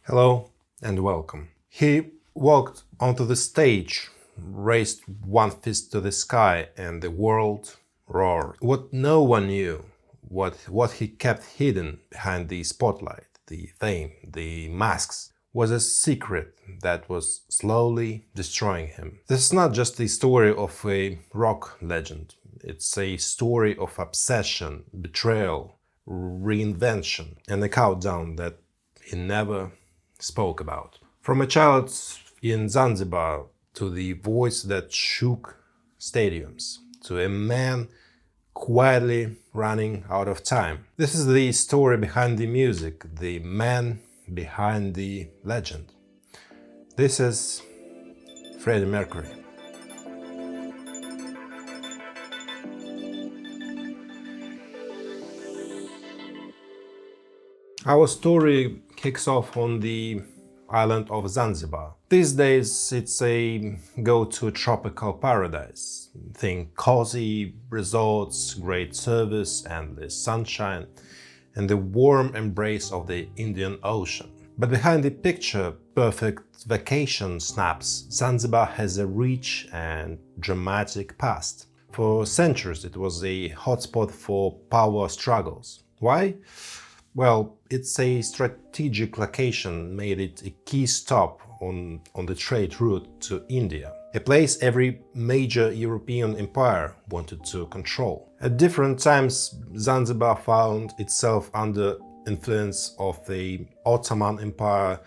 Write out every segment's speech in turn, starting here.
Hello and welcome. He walked onto the stage, raised one fist to the sky, and the world roared. What no one knew, what he kept hidden behind the spotlight, the fame, the masks, was a secret that was slowly destroying him. This is not just the story of a rock legend. It's a story of obsession, betrayal, reinvention, and a countdown that he never spoke about. From a child in Zanzibar to the voice that shook stadiums, to a man quietly running out of time. This is the story behind the music, the man behind the legend. This is Freddie Mercury. Our story kicks off on the island of Zanzibar. These days it's a go-to tropical paradise. Think cozy resorts, great service, endless sunshine, and the warm embrace of the Indian Ocean. But behind the picture perfect vacation snaps, Zanzibar has a rich and dramatic past. For centuries it was a hotspot for power struggles. Why? Well, it's a strategic location, made it a key stop on the trade route to India, a place every major European empire wanted to control. At different times, Zanzibar found itself under influence of the Ottoman Empire,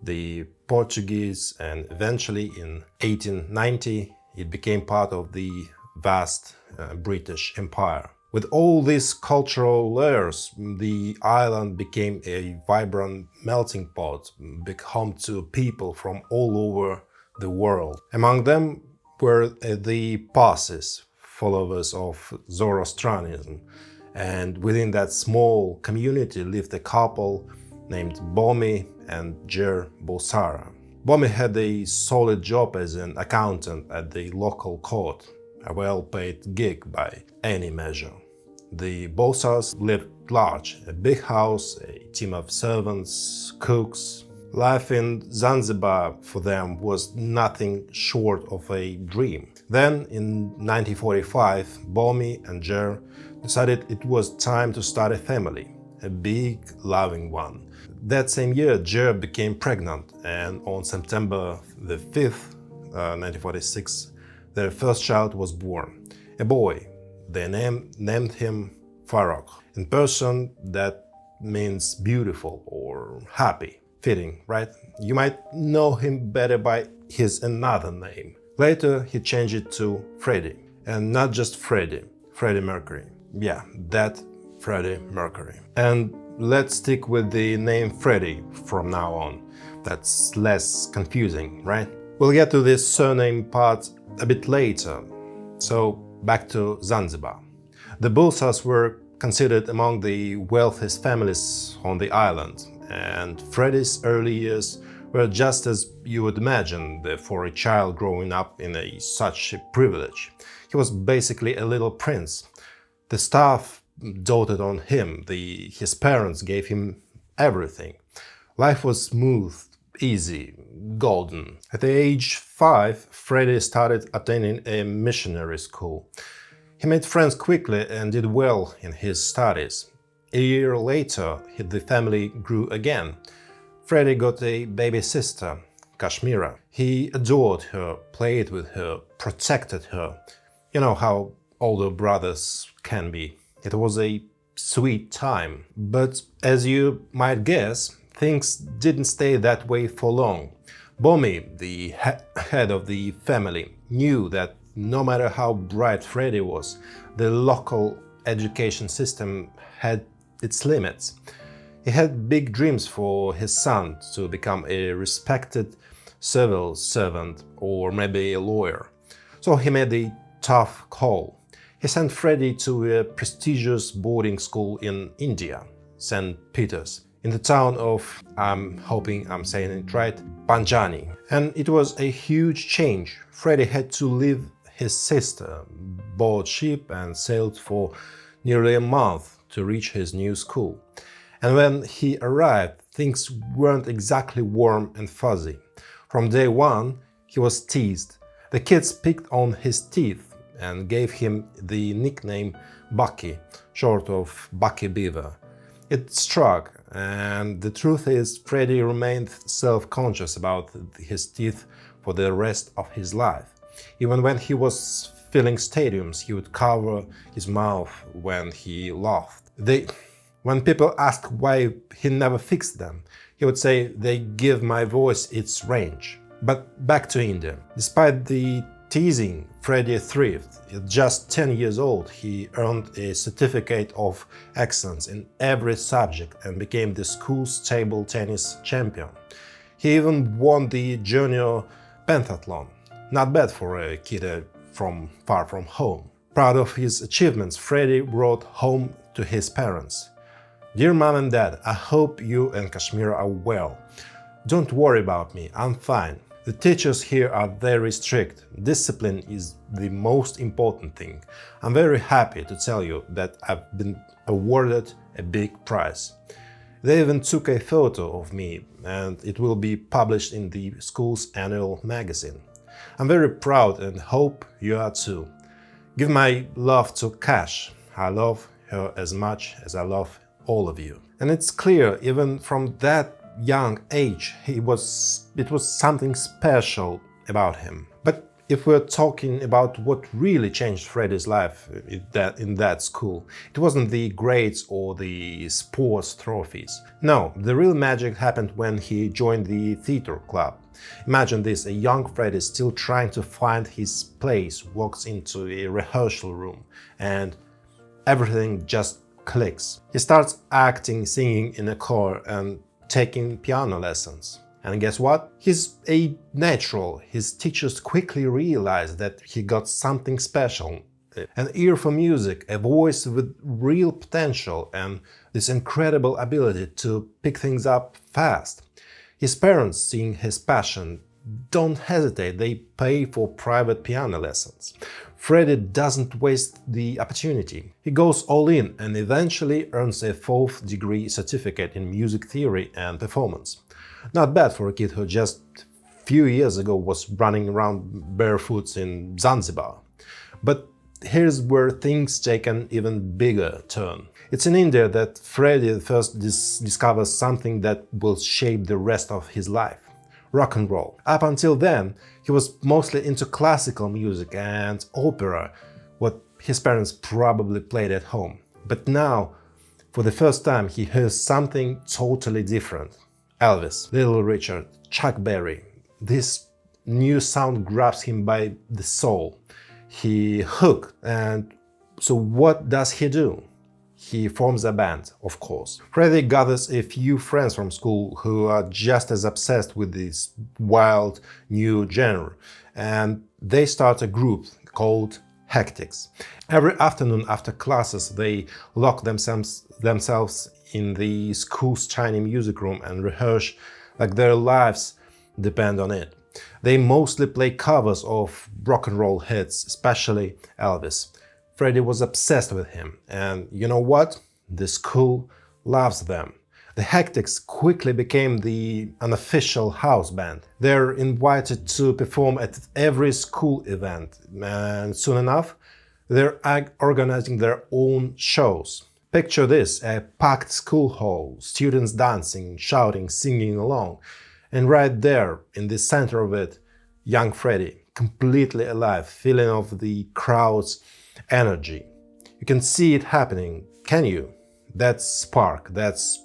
the Portuguese, and eventually in 1890 it became part of the vast British Empire. With all these cultural layers, the island became a vibrant melting pot, big home to people from all over the world. Among them were the Parsis, followers of Zoroastrianism, and within that small community lived a couple named Bohemian and Bulsara. Bohemian had a solid job as an accountant at the local court, a well-paid gig by any measure. The Bulsaras lived large, a big house, a team of servants, cooks. Life in Zanzibar for them was nothing short of a dream. Then, in 1945, Bomi and Jer decided it was time to start a family, a big, loving one. That same year, Jer became pregnant, and on September the 5th, 1946, their first child was born, a boy. They named him Farrokh. In Persian, that means beautiful or happy. Fitting, right? You might know him better by his another name. Later, he changed it to Freddie. And not just Freddie, Freddie Mercury. Yeah, that Freddie Mercury. And let's stick with the name Freddie from now on. That's less confusing, right? We'll get to this surname part a bit later. So, back to Zanzibar. The Bulsars were considered among the wealthiest families on the island, and Freddie's early years were just as you would imagine for a child growing up in such a privilege. He was basically a little prince. The staff doted on him, his parents gave him everything. Life was smooth, easy, golden. At the age 5, Freddie started attending a missionary school. He made friends quickly and did well in his studies. A year later, the family grew again. Freddie got a baby sister, Kashmira. He adored her, played with her, protected her. You know how older brothers can be. It was a sweet time. But as you might guess, things didn't stay that way for long. Bomi, the head of the family, knew that no matter how bright Freddie was, the local education system had its limits. He had big dreams for his son to become a respected civil servant or maybe a lawyer. So he made a tough call. He sent Freddie to a prestigious boarding school in India, St. Peter's, in the town of, I'm hoping I'm saying it right, Panjani. And it was a huge change. Freddie had to leave his sister, bought ship and sailed for nearly a month to reach his new school. And when he arrived, things weren't exactly warm and fuzzy. From day one, he was teased. The kids picked on his teeth and gave him the nickname Bucky, short of Bucky Beaver. It struck, and the truth is, Freddie remained self-conscious about his teeth for the rest of his life. Even when he was filling stadiums, he would cover his mouth when he laughed. When people asked why he never fixed them, he would say, "They give my voice its range." But back to India. Despite the teasing, Freddie thrived. At just 10 years old, he earned a certificate of excellence in every subject and became the school's table tennis champion. He even won the junior pentathlon. Not bad for a kid from far from home. Proud of his achievements, Freddie wrote home to his parents. "Dear Mom and Dad, I hope you and Kashmir are well. Don't worry about me, I'm fine. The teachers here are very strict. Discipline is the most important thing. I'm very happy to tell you that I've been awarded a big prize. They even took a photo of me, and it will be published in the school's annual magazine. I'm very proud and hope you are too. Give my love to Kash. I love her as much as I love all of you." And it's clear, even from that young age, it was something special about him. But if we're talking about what really changed Freddie's life in that school, it wasn't the grades or the sports trophies. No, the real magic happened when he joined the theater club. Imagine this, a young Freddie still trying to find his place walks into a rehearsal room and everything just clicks. He starts acting, singing in a choir and taking piano lessons. And guess what? He's a natural. His teachers quickly realized that he got something special. An ear for music, a voice with real potential, and this incredible ability to pick things up fast. His parents, seeing his passion, don't hesitate, they pay for private piano lessons. Freddie doesn't waste the opportunity. He goes all in and eventually earns a 4th degree certificate in music theory and performance. Not bad for a kid who just a few years ago was running around barefoot in Zanzibar. But here's where things take an even bigger turn. It's in India that Freddie first discovers something that will shape the rest of his life. Rock and roll. Up until then, he was mostly into classical music and opera, what his parents probably played at home. But now, for the first time, he hears something totally different. Elvis, Little Richard, Chuck Berry. This new sound grabs him by the soul. He hooked, and so what does he do? He forms a band, of course. Freddie gathers a few friends from school who are just as obsessed with this wild new genre, and they start a group called Hectics. Every afternoon after classes, they lock themselves in the school's tiny music room and rehearse like their lives depend on it. They mostly play covers of rock and roll hits, especially Elvis. Freddie was obsessed with him, and you know what? The school loves them. The Hectics quickly became the unofficial house band. They're invited to perform at every school event, and soon enough, they're organizing their own shows. Picture this, a packed school hall, students dancing, shouting, singing along, and right there, in the center of it, young Freddie, completely alive, feeling of the crowd's energy. You can see it happening, can you? That's spark, that's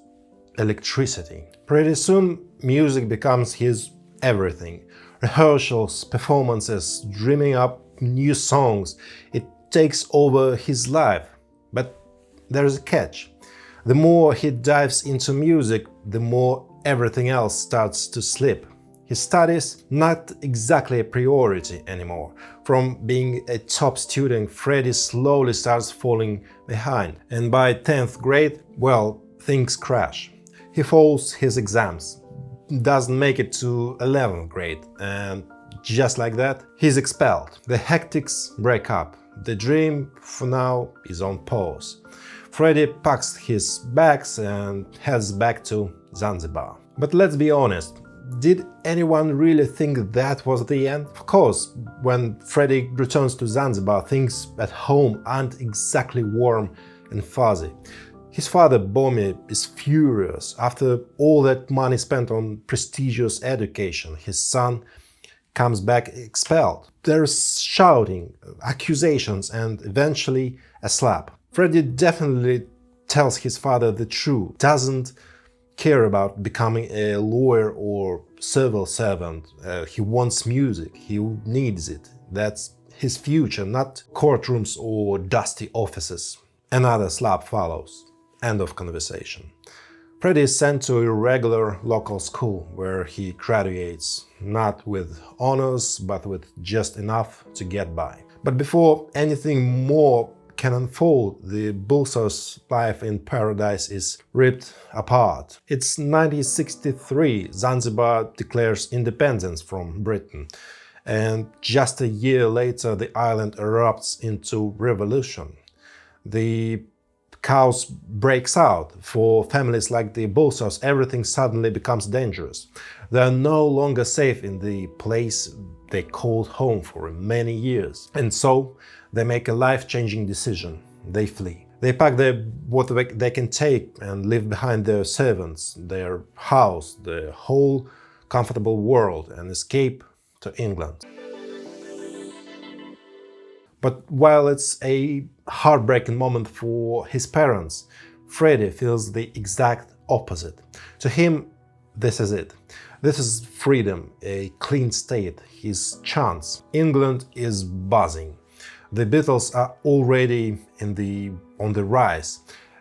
electricity. Pretty soon, music becomes his everything. Rehearsals, performances, dreaming up new songs. It takes over his life. But there's a catch. The more he dives into music, the more everything else starts to slip. His studies, not exactly a priority anymore. From being a top student, Freddie slowly starts falling behind. And by 10th grade, well, things crash. He fails his exams, doesn't make it to 11th grade, and just like that, he's expelled. The Hectics break up. The dream, for now, is on pause. Freddie packs his bags and heads back to Zanzibar. But let's be honest, did anyone really think that was the end? Of course, when Freddie returns to Zanzibar, things at home aren't exactly warm and fuzzy. His father, Bomi, is furious. After all that money spent on prestigious education, his son comes back expelled. There's shouting, accusations, and eventually a slap. Freddie definitely tells his father the truth, doesn't care about becoming a lawyer or civil servant. He wants music, he needs it. That's his future, not courtrooms or dusty offices. Another slap follows. End of conversation. Freddie is sent to a regular local school where he graduates, not with honors, but with just enough to get by. But before anything more can unfold, the Bulsara's life in paradise is ripped apart. It's 1963, Zanzibar declares independence from Britain, and just a year later the island erupts into revolution. The chaos breaks out. For families like the Bulsars, everything suddenly becomes dangerous. They are no longer safe in the place they called home for many years. And so they make a life-changing decision. They flee. They pack what they can take and leave behind their servants, their house, their whole comfortable world, and escape to England. But while it's a heartbreaking moment for his parents, Freddie feels the exact opposite. To him, this is it. This is freedom, a clean state, his chance. England is buzzing. The Beatles are already on the rise.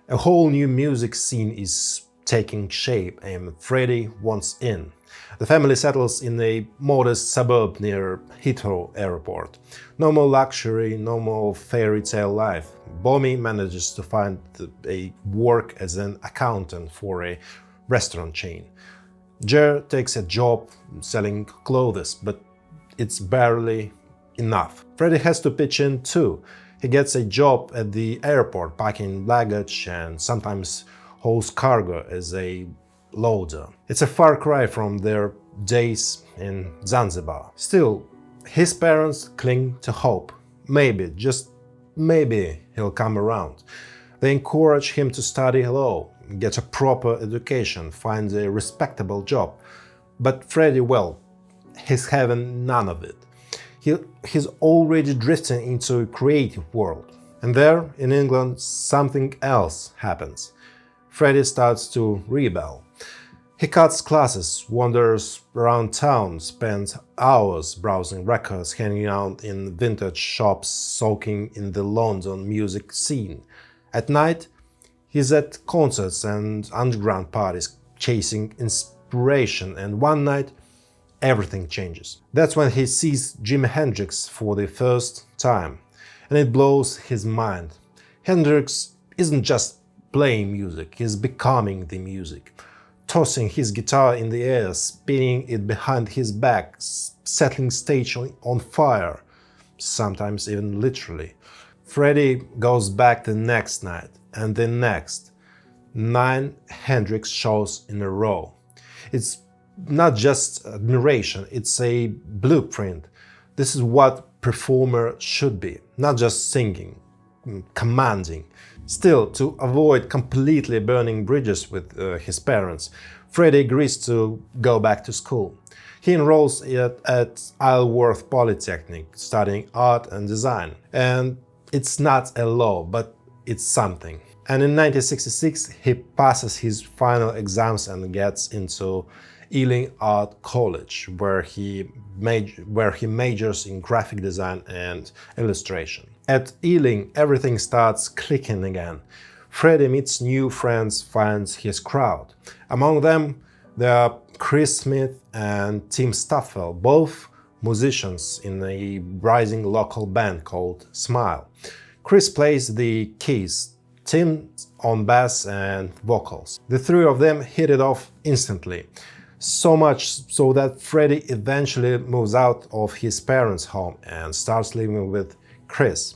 A whole new music scene is taking shape, and Freddie wants in. The family settles in a modest suburb near Heathrow Airport. No more luxury, no more fairy tale life. Bomi manages to find a work as an accountant for a restaurant chain. Jer takes a job selling clothes, but it's barely enough. Freddie has to pitch in too. He gets a job at the airport packing luggage and sometimes hauls cargo as a loader. It's a far cry from their days in Zanzibar. Still, his parents cling to hope. Maybe, just maybe, he'll come around. They encourage him to study law, get a proper education, find a respectable job. But Freddie, well, he's having none of it. He's already drifting into a creative world. And there, in England, something else happens. Freddie starts to rebel. He cuts classes, wanders around town, spends hours browsing records, hanging out in vintage shops, soaking in the London music scene. At night, he's at concerts and underground parties, chasing inspiration, and one night, everything changes. That's when he sees Jimi Hendrix for the first time, and it blows his mind. Hendrix isn't just playing music, he's becoming the music. Tossing his guitar in the air, spinning it behind his back, setting stage on fire, sometimes even literally. Freddie goes back the next night, and the next. 9 Hendrix shows in a row. It's not just admiration, it's a blueprint. This is what performer should be, not just singing, commanding. Still, to avoid completely burning bridges with his parents, Freddie agrees to go back to school. He enrolls at Isleworth Polytechnic, studying art and design. And it's not a law, but it's something. And in 1966, he passes his final exams and gets into Ealing Art College, where he majors in graphic design and illustration. At Ealing, everything starts clicking again. Freddie meets new friends, finds his crowd. Among them, there are Chris Smith and Tim Staffel, both musicians in a rising local band called Smile. Chris plays the keys, Tim on bass and vocals. The three of them hit it off instantly. So much so that Freddie eventually moves out of his parents' home and starts living with Chris.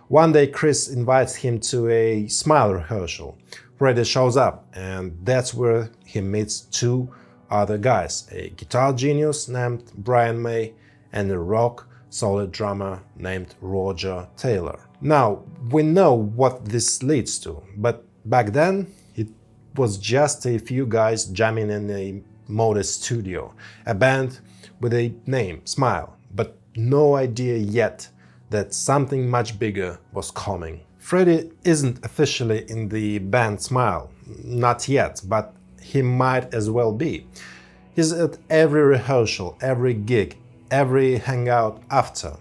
One day Chris invites him to a Smile rehearsal. Freddie shows up, and that's where he meets two other guys, a guitar genius named Brian May and a rock solid drummer named Roger Taylor. Now, we know what this leads to, but back then it was just a few guys jamming in a modest studio, a band with a name, Smile, but no idea yet that something much bigger was coming. Freddie isn't officially in the band Smile, not yet, but he might as well be. He's at every rehearsal, every gig, every hangout after.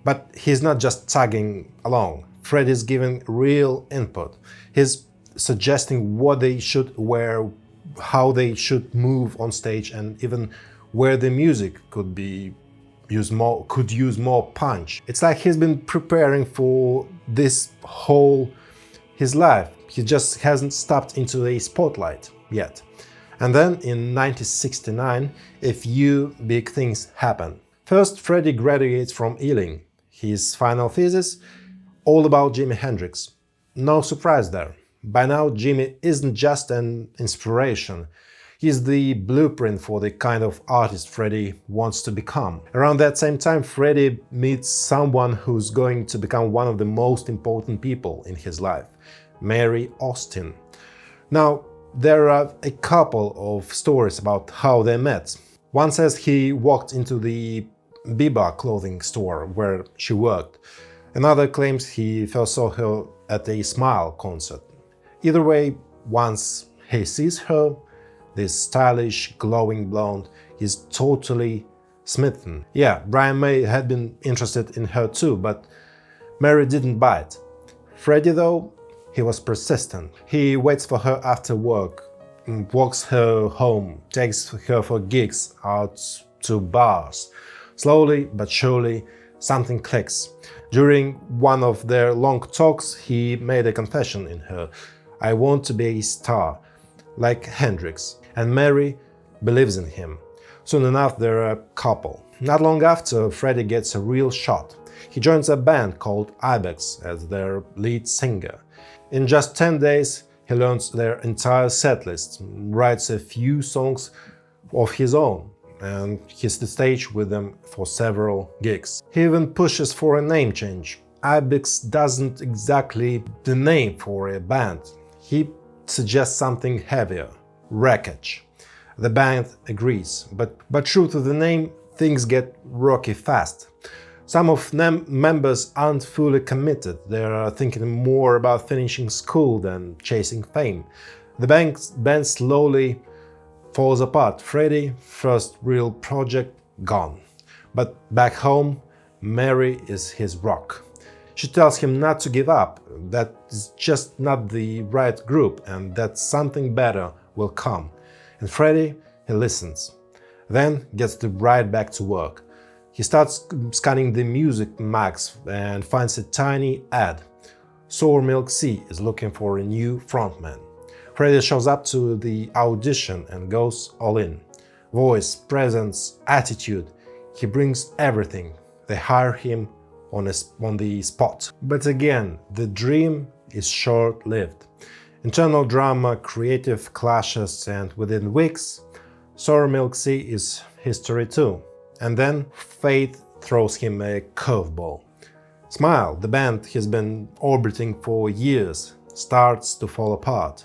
But he's not just tagging along. Freddie's giving real input. He's suggesting what they should wear, how they should move on stage, and even where the music could use more punch. It's like he's been preparing for this whole his life. He just hasn't stepped into a spotlight yet. And then in 1969, a few big things happen. First, Freddie graduates from Ealing. His final thesis, all about Jimi Hendrix. No surprise there. By now, Jimi isn't just an inspiration. He's the blueprint for the kind of artist Freddie wants to become. Around that same time, Freddie meets someone who's going to become one of the most important people in his life, Mary Austin. Now, there are a couple of stories about how they met. One says he walked into the Biba clothing store where she worked. Another claims he first saw her at a Smile concert. Either way, once he sees her, this stylish, glowing blonde, he's totally smitten. Yeah, Brian May had been interested in her too, but Mary didn't bite. Freddie, though, he was persistent. He waits for her after work, walks her home, takes her for gigs, out to bars. Slowly but surely, something clicks. During one of their long talks, he made a confession in her. I want to be a star, like Hendrix. And Mary believes in him. Soon enough, they're a couple. Not long after, Freddie gets a real shot. He joins a band called Ibex as their lead singer. In just 10 days, he learns their entire setlist, writes a few songs of his own, and hits the stage with them for several gigs. He even pushes for a name change. Ibex doesn't exactly the name for a band. He suggests something heavier, Wreckage. The band agrees, but true to the name, things get rocky fast. Some of them members aren't fully committed. They're thinking more about finishing school than chasing fame. The band slowly falls apart. Freddie, first real project, gone. But back home, Mary is his rock. She tells him not to give up, that it's just not the right group and that something better will come. And Freddie, he listens. Then gets right back to work. He starts scanning the music mags and finds a tiny ad. Sour Milk Sea is looking for a new frontman. Freddie shows up to the audition and goes all in. Voice, presence, attitude. He brings everything. They hire him on the spot. But again, the dream is short-lived. Internal drama, creative clashes, and within weeks, Sour Milk Sea is history too. And then fate throws him a curveball. Smile, the band he's been orbiting for years, starts to fall apart.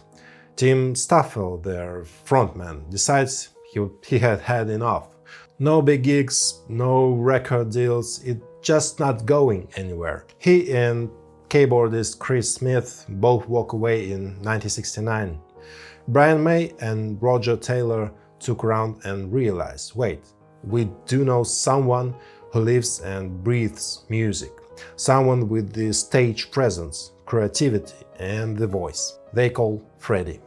Tim Staffel, their frontman, decides he had had enough. No big gigs, no record deals, it's just not going anywhere. He and keyboardist Chris Smith both walk away in 1969. Brian May and Roger Taylor took around and realized, wait, we do know someone who lives and breathes music, someone with the stage presence, creativity and the voice. They call Freddie.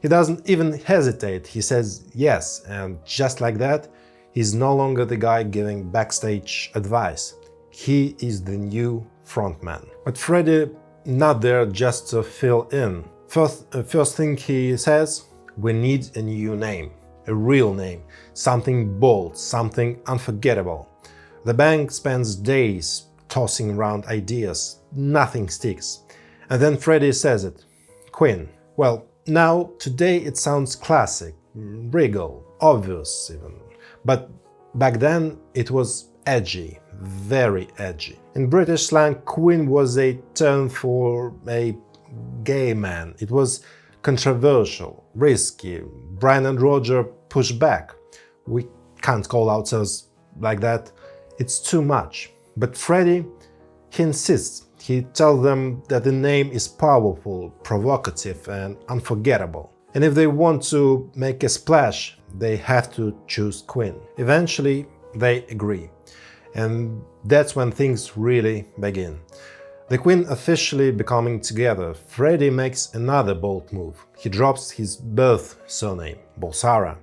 He doesn't even hesitate, he says yes, and just like that, he's no longer the guy giving backstage advice. He is the new frontman. But Freddie not there just to fill in. First thing he says, we need a new name, a real name, something bold, something unforgettable. The band spends days tossing around ideas, nothing sticks. And then Freddie says it, Queen. Well, now, today it sounds classic, regal, obvious even. But back then it was edgy, very edgy. In British slang, Queen was a term for a gay man. It was controversial, risky. Brian and Roger pushed back. We can't call ourselves like that. It's too much. But Freddie, he insists. He tells them that the name is powerful, provocative and unforgettable. And if they want to make a splash, they have to choose Queen. Eventually, they agree. And that's when things really begin. The Queen officially becoming together, Freddie makes another bold move. He drops his birth surname, Bulsara.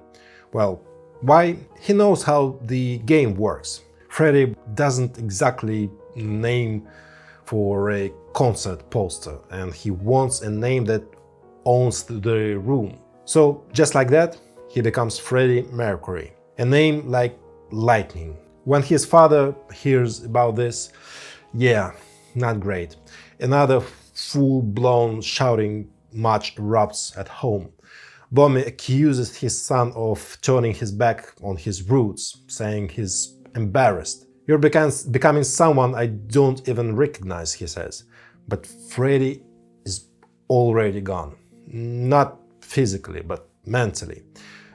Well, why? He knows how the game works. Freddie doesn't exactly name for a concert poster, and he wants a name that owns the room. So just like that, he becomes Freddie Mercury, a name like lightning. When his father hears about this, yeah, not great. Another full-blown shouting match erupts at home. Bomi accuses his son of turning his back on his roots, saying he's embarrassed. "You're becoming someone I don't even recognize," he says. But Freddie is already gone. Not physically, but mentally.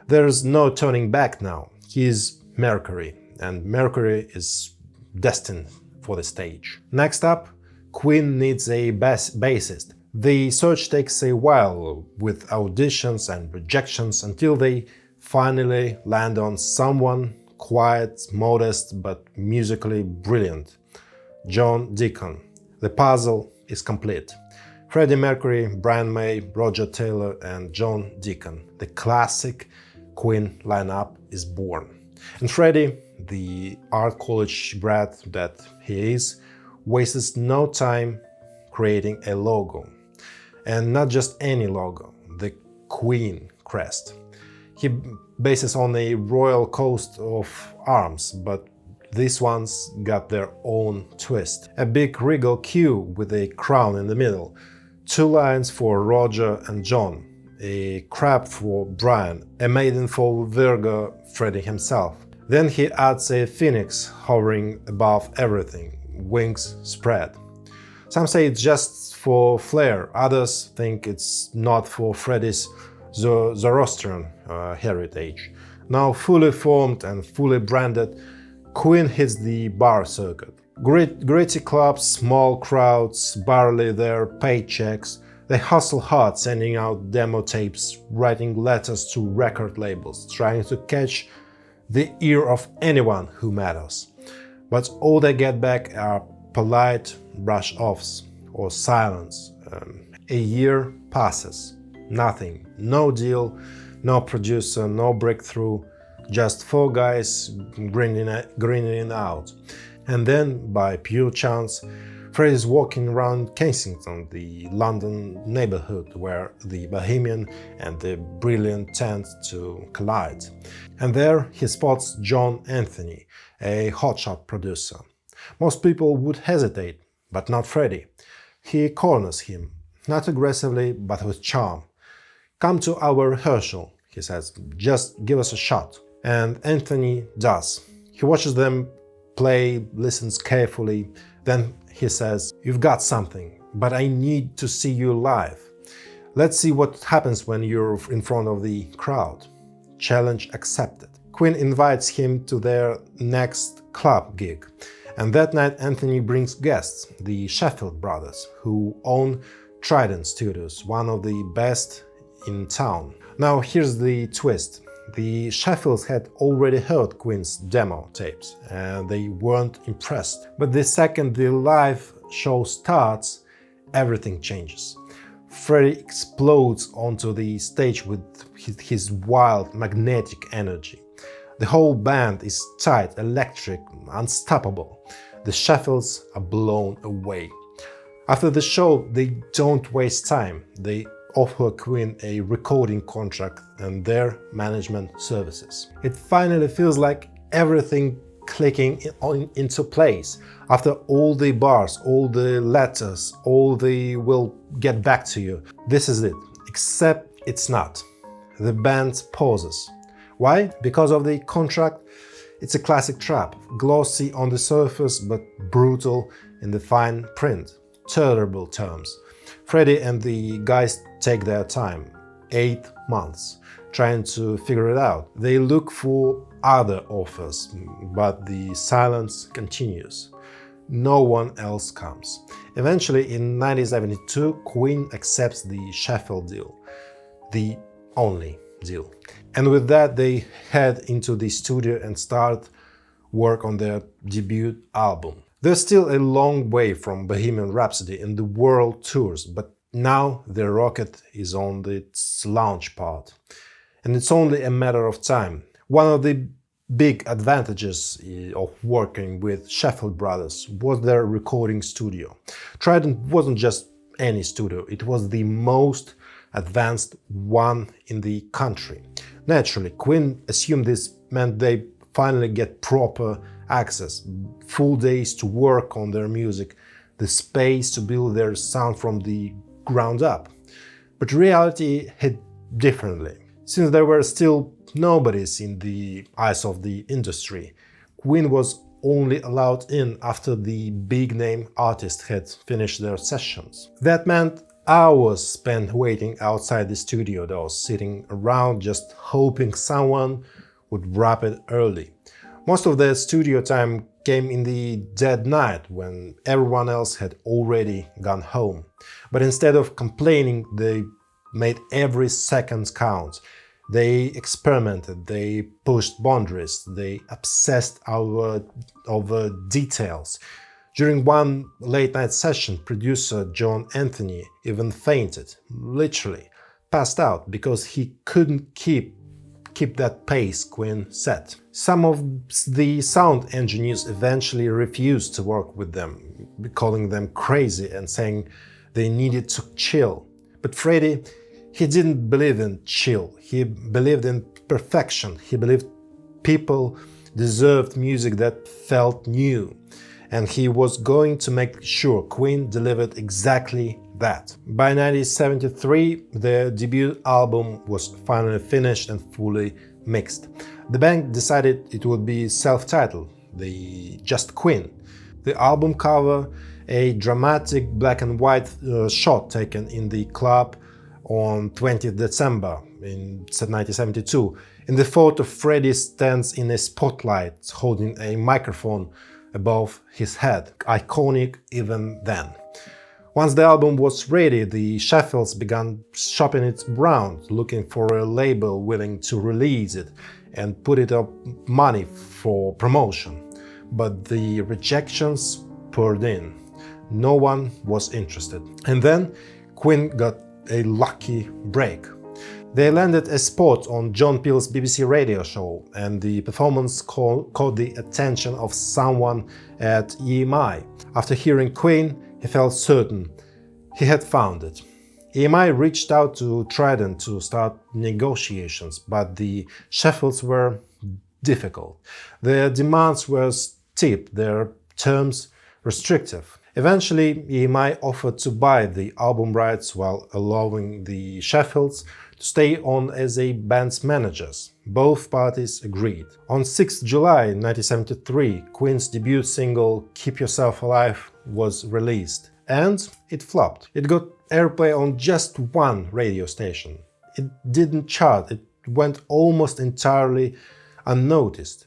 There's no turning back now. He's Mercury, and Mercury is destined for the stage. Next up, Queen needs a bassist. The search takes a while, with auditions and rejections, until they finally land on someone quiet, modest, but musically brilliant. John Deacon. The puzzle is complete. Freddie Mercury, Brian May, Roger Taylor and John Deacon. The classic Queen lineup is born. And Freddie, the art college grad that he is, wastes no time creating a logo. And not just any logo, the Queen crest. He bases on a royal coat of arms, but these ones got their own twist. A big regal Q with a crown in the middle, 2 lions for Roger and John, a crab for Brian, a maiden for Virgo, Freddie himself. Then he adds a phoenix hovering above everything, wings spread. Some say it's just for flair, others think it's not for Freddie's Zoroastrian heritage. Now fully formed and fully branded, Queen hits the bar circuit. Gritty clubs, small crowds, barely their paychecks. They hustle hard, sending out demo tapes, writing letters to record labels, trying to catch the ear of anyone who matters. But all they get back are polite brush-offs or silence. A year passes. Nothing. No deal, no producer, no breakthrough. Just 4 guys grinning out. And then, by pure chance, Freddie is walking around Kensington, the London neighborhood where the Bohemian and the brilliant tend to collide. And there he spots John Anthony, a hotshot producer. Most people would hesitate, but not Freddie. He corners him, not aggressively, but with charm. "Come to our rehearsal," he says, "just give us a shot." And Anthony does. He watches them play, listens carefully, then he says, "You've got something, but I need to see you live. Let's see what happens when you're in front of the crowd." Challenge accepted. Queen invites him to their next club gig. And that night Anthony brings guests, the Sheffield brothers, who own Trident Studios, one of the best in town. Now here's the twist. The Sheffields had already heard Queen's demo tapes and they weren't impressed. But the second the live show starts, everything changes. Freddie explodes onto the stage with his wild, magnetic energy. The whole band is tight, electric, unstoppable. The Sheffields are blown away. After the show, they don't waste time. They offer Queen a recording contract and their management services. It finally feels like everything clicking into place. After all the bars, all the letters, all the "we'll get back to you," this is it. Except it's not. The band pauses. Why? Because of the contract. It's a classic trap, glossy on the surface but brutal in the fine print. Terrible terms. Freddie and the guys take their time, 8 months, trying to figure it out. They look for other offers, but the silence continues. No one else comes. Eventually, in 1972, Queen accepts the Sheffield deal, the only deal. And with that, they head into the studio and start work on their debut album. They're still a long way from Bohemian Rhapsody and the world tours, but now their rocket is on its launch pad. And it's only a matter of time. One of the big advantages of working with Sheffield Brothers was their recording studio. Trident wasn't just any studio, it was the most advanced one in the country. Naturally, Queen assumed this meant they finally get proper access, full days to work on their music, the space to build their sound from the ground up. But reality hit differently. Since there were still nobodies in the eyes of the industry, Queen was only allowed in after the big-name artists had finished their sessions. That meant hours spent waiting outside the studio doors, sitting around just hoping someone would wrap it early. Most of their studio time came in the dead night when everyone else had already gone home. But instead of complaining, they made every second count. They experimented, they pushed boundaries, they obsessed over details. During one late-night session, producer John Anthony even fainted, literally passed out, because he couldn't keep that pace Queen set. Some of the sound engineers eventually refused to work with them, calling them crazy and saying they needed to chill. But Freddie, he didn't believe in chill, he believed in perfection. He believed people deserved music that felt new. And he was going to make sure Queen delivered exactly that. By 1973, their debut album was finally finished and fully mixed. The band decided it would be self-titled, just Queen. The album cover, a dramatic black and white shot taken in the club on 20th December in 1972. In the photo, Freddie stands in a spotlight holding a microphone above his head, iconic even then. Once the album was ready, the Sheffields began shopping it around, looking for a label willing to release it and put it up money for promotion. But the rejections poured in. No one was interested. And then Queen got a lucky break. They landed a spot on John Peel's BBC radio show, and the performance caught the attention of someone at EMI. After hearing Queen, he felt certain he had found it. EMI reached out to Trident to start negotiations, but the Sheffields were difficult. Their demands were steep, their terms restrictive. Eventually, EMI offered to buy the album rights while allowing the Sheffields to stay on as a band's managers. Both parties agreed. On 6 July 1973, Queen's debut single Keep Yourself Alive was released, and it flopped. It got airplay on just one radio station. It didn't chart, it went almost entirely unnoticed.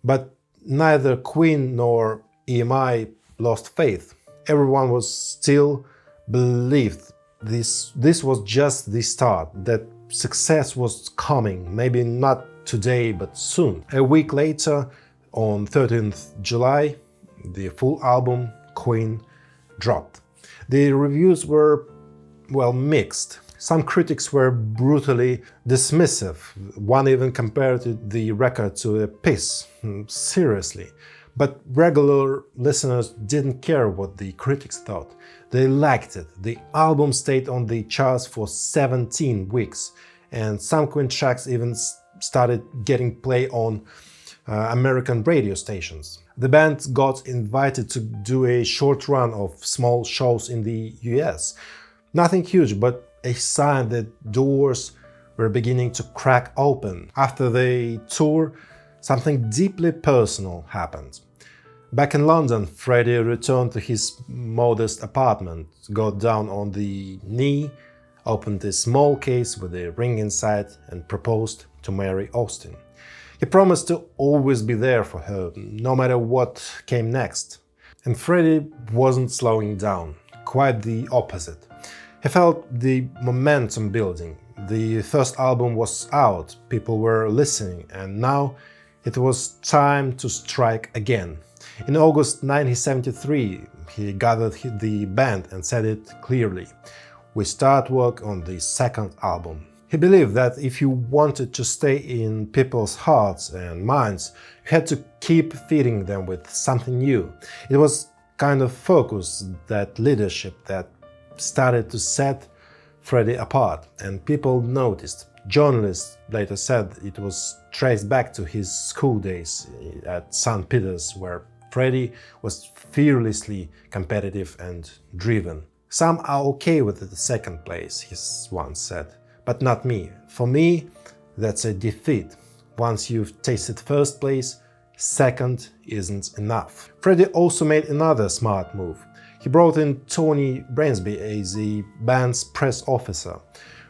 But neither Queen nor EMI lost faith. Everyone was still believed this was just the start, that success was coming, maybe not today, but soon. A week later, on 13th July, the full album, Queen, dropped. The reviews were, well, mixed. Some critics were brutally dismissive. One even compared the record to a piss. Seriously. But regular listeners didn't care what the critics thought. They liked it. The album stayed on the charts for 17 weeks, and some Queen tracks even started getting play on American radio stations. The band got invited to do a short run of small shows in the US. Nothing huge, but a sign that doors were beginning to crack open. After the tour, something deeply personal happened. Back in London, Freddie returned to his modest apartment, got down on the knee, opened a small case with a ring inside and proposed to marry Austin. He promised to always be there for her, no matter what came next. And Freddie wasn't slowing down, quite the opposite. He felt the momentum building. The first album was out, people were listening, and now it was time to strike again. In August 1973, he gathered the band and said it clearly: "We start work on the second album." He believed that if you wanted to stay in people's hearts and minds, you had to keep feeding them with something new. It was kind of focus, that leadership that started to set Freddie apart, and people noticed. Journalists later said it was traced back to his school days at St. Peter's, where Freddie was fearlessly competitive and driven. "Some are okay with the second place," he once said, "but not me. For me, that's a defeat. Once you've tasted first place, second isn't enough." Freddie also made another smart move. He brought in Tony Bransby as the band's press officer.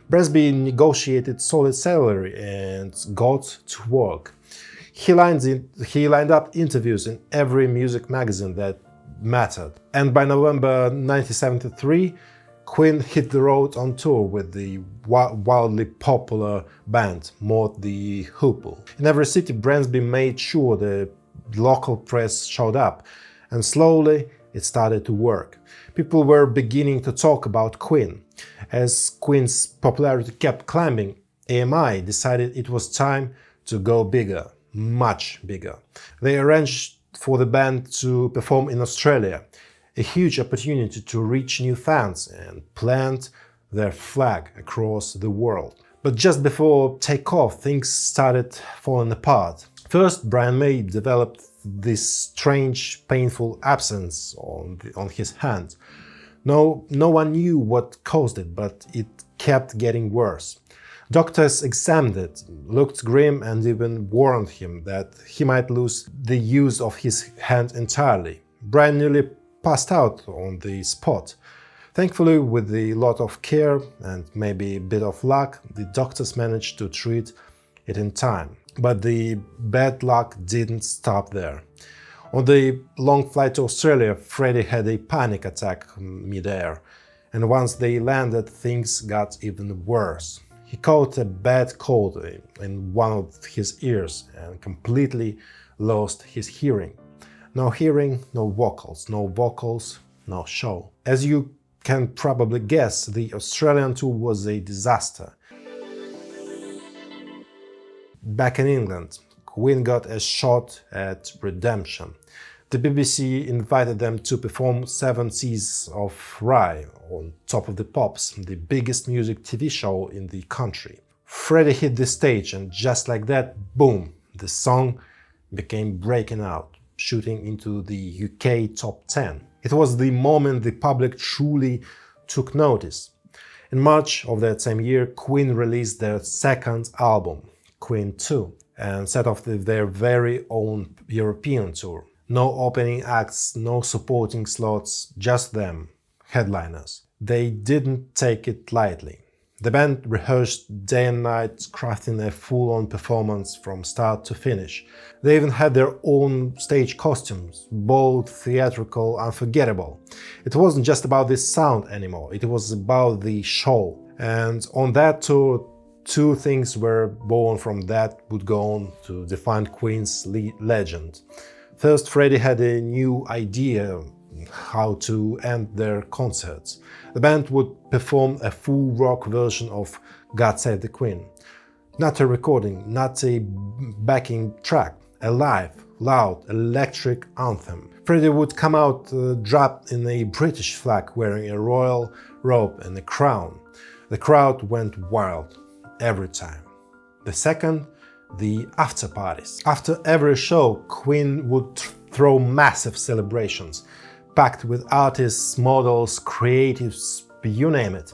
Bransby negotiated solid salary and got to work. He lined up interviews in every music magazine that mattered. And by November 1973, Queen hit the road on tour with the wildly popular band Maud the Hoople. In every city, Bransby made sure the local press showed up, and slowly it started to work. People were beginning to talk about Queen. As Queen's popularity kept climbing, AMI decided it was time to go bigger, much bigger. They arranged for the band to perform in Australia, a huge opportunity to reach new fans and plant their flag across the world. But just before takeoff, things started falling apart. First, Brian May developed this strange, painful abscence on his hand. No one knew what caused it, but it kept getting worse. Doctors examined it, looked grim, and even warned him that he might lose the use of his hand entirely. Brian nearly passed out on the spot. Thankfully, with a lot of care and maybe a bit of luck, the doctors managed to treat it in time. But the bad luck didn't stop there. On the long flight to Australia, Freddie had a panic attack mid-air, and once they landed, things got even worse. He caught a bad cold in one of his ears and completely lost his hearing. No hearing, no vocals, no show. As you can probably guess, the Australian tour was a disaster. Back in England, Queen got a shot at redemption. The BBC invited them to perform 7 Seas of Rye on Top of the Pops, the biggest music TV show in the country. Freddie hit the stage, and just like that, boom, the song became breaking out, shooting into the UK top 10. It was the moment the public truly took notice. In March of that same year, Queen released their second album, Queen 2, and set off their very own European tour. No opening acts, no supporting slots, just them, headliners. They didn't take it lightly. The band rehearsed day and night, crafting a full-on performance from start to finish. They even had their own stage costumes, bold, theatrical, unforgettable. It wasn't just about the sound anymore, it was about the show. And on that tour, 2 things were born from that would go on to define Queen's legend. First, Freddie had a new idea how to end their concerts. The band would perform a full rock version of God Save the Queen. Not a recording, not a backing track, a live, loud, electric anthem. Freddie would come out draped in a British flag, wearing a royal robe and a crown. The crowd went wild every time. The second, the after parties. After every show, Queen would throw massive celebrations, packed with artists, models, creatives, you name it.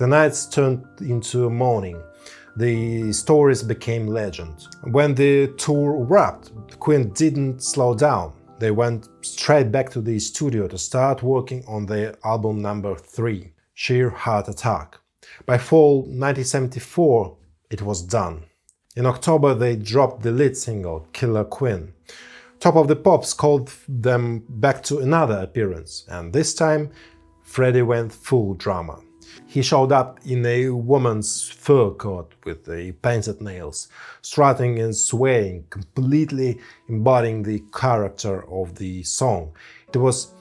The nights turned into morning. The stories became legend. When the tour wrapped, Queen didn't slow down. They went straight back to the studio to start working on their album number 3, Sheer Heart Attack. By fall 1974, it was done. In October, they dropped the lead single, Killer Queen. Top of the Pops called them back to another appearance, and this time, Freddie went full drama. He showed up in a woman's fur coat with the painted nails, strutting and swaying, completely embodying the character of the song. It was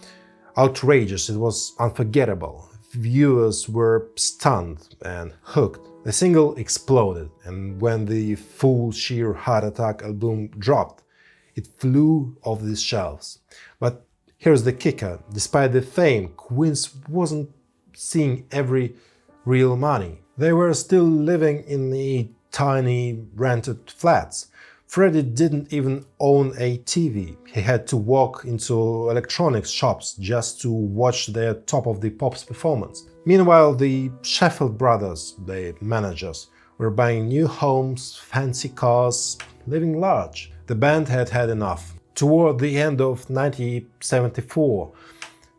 outrageous, it was unforgettable. Viewers were stunned and hooked. The single exploded, and when the full Sheer Heart Attack album dropped, it flew off the shelves. But here's the kicker: despite the fame, Queen wasn't seeing every real money. They were still living in the tiny rented flats. Freddie didn't even own a TV. He had to walk into electronics shops just to watch their Top of the Pops performance. Meanwhile, the Sheffield brothers, the managers, were buying new homes, fancy cars, living large. The band had had enough. Toward the end of 1974,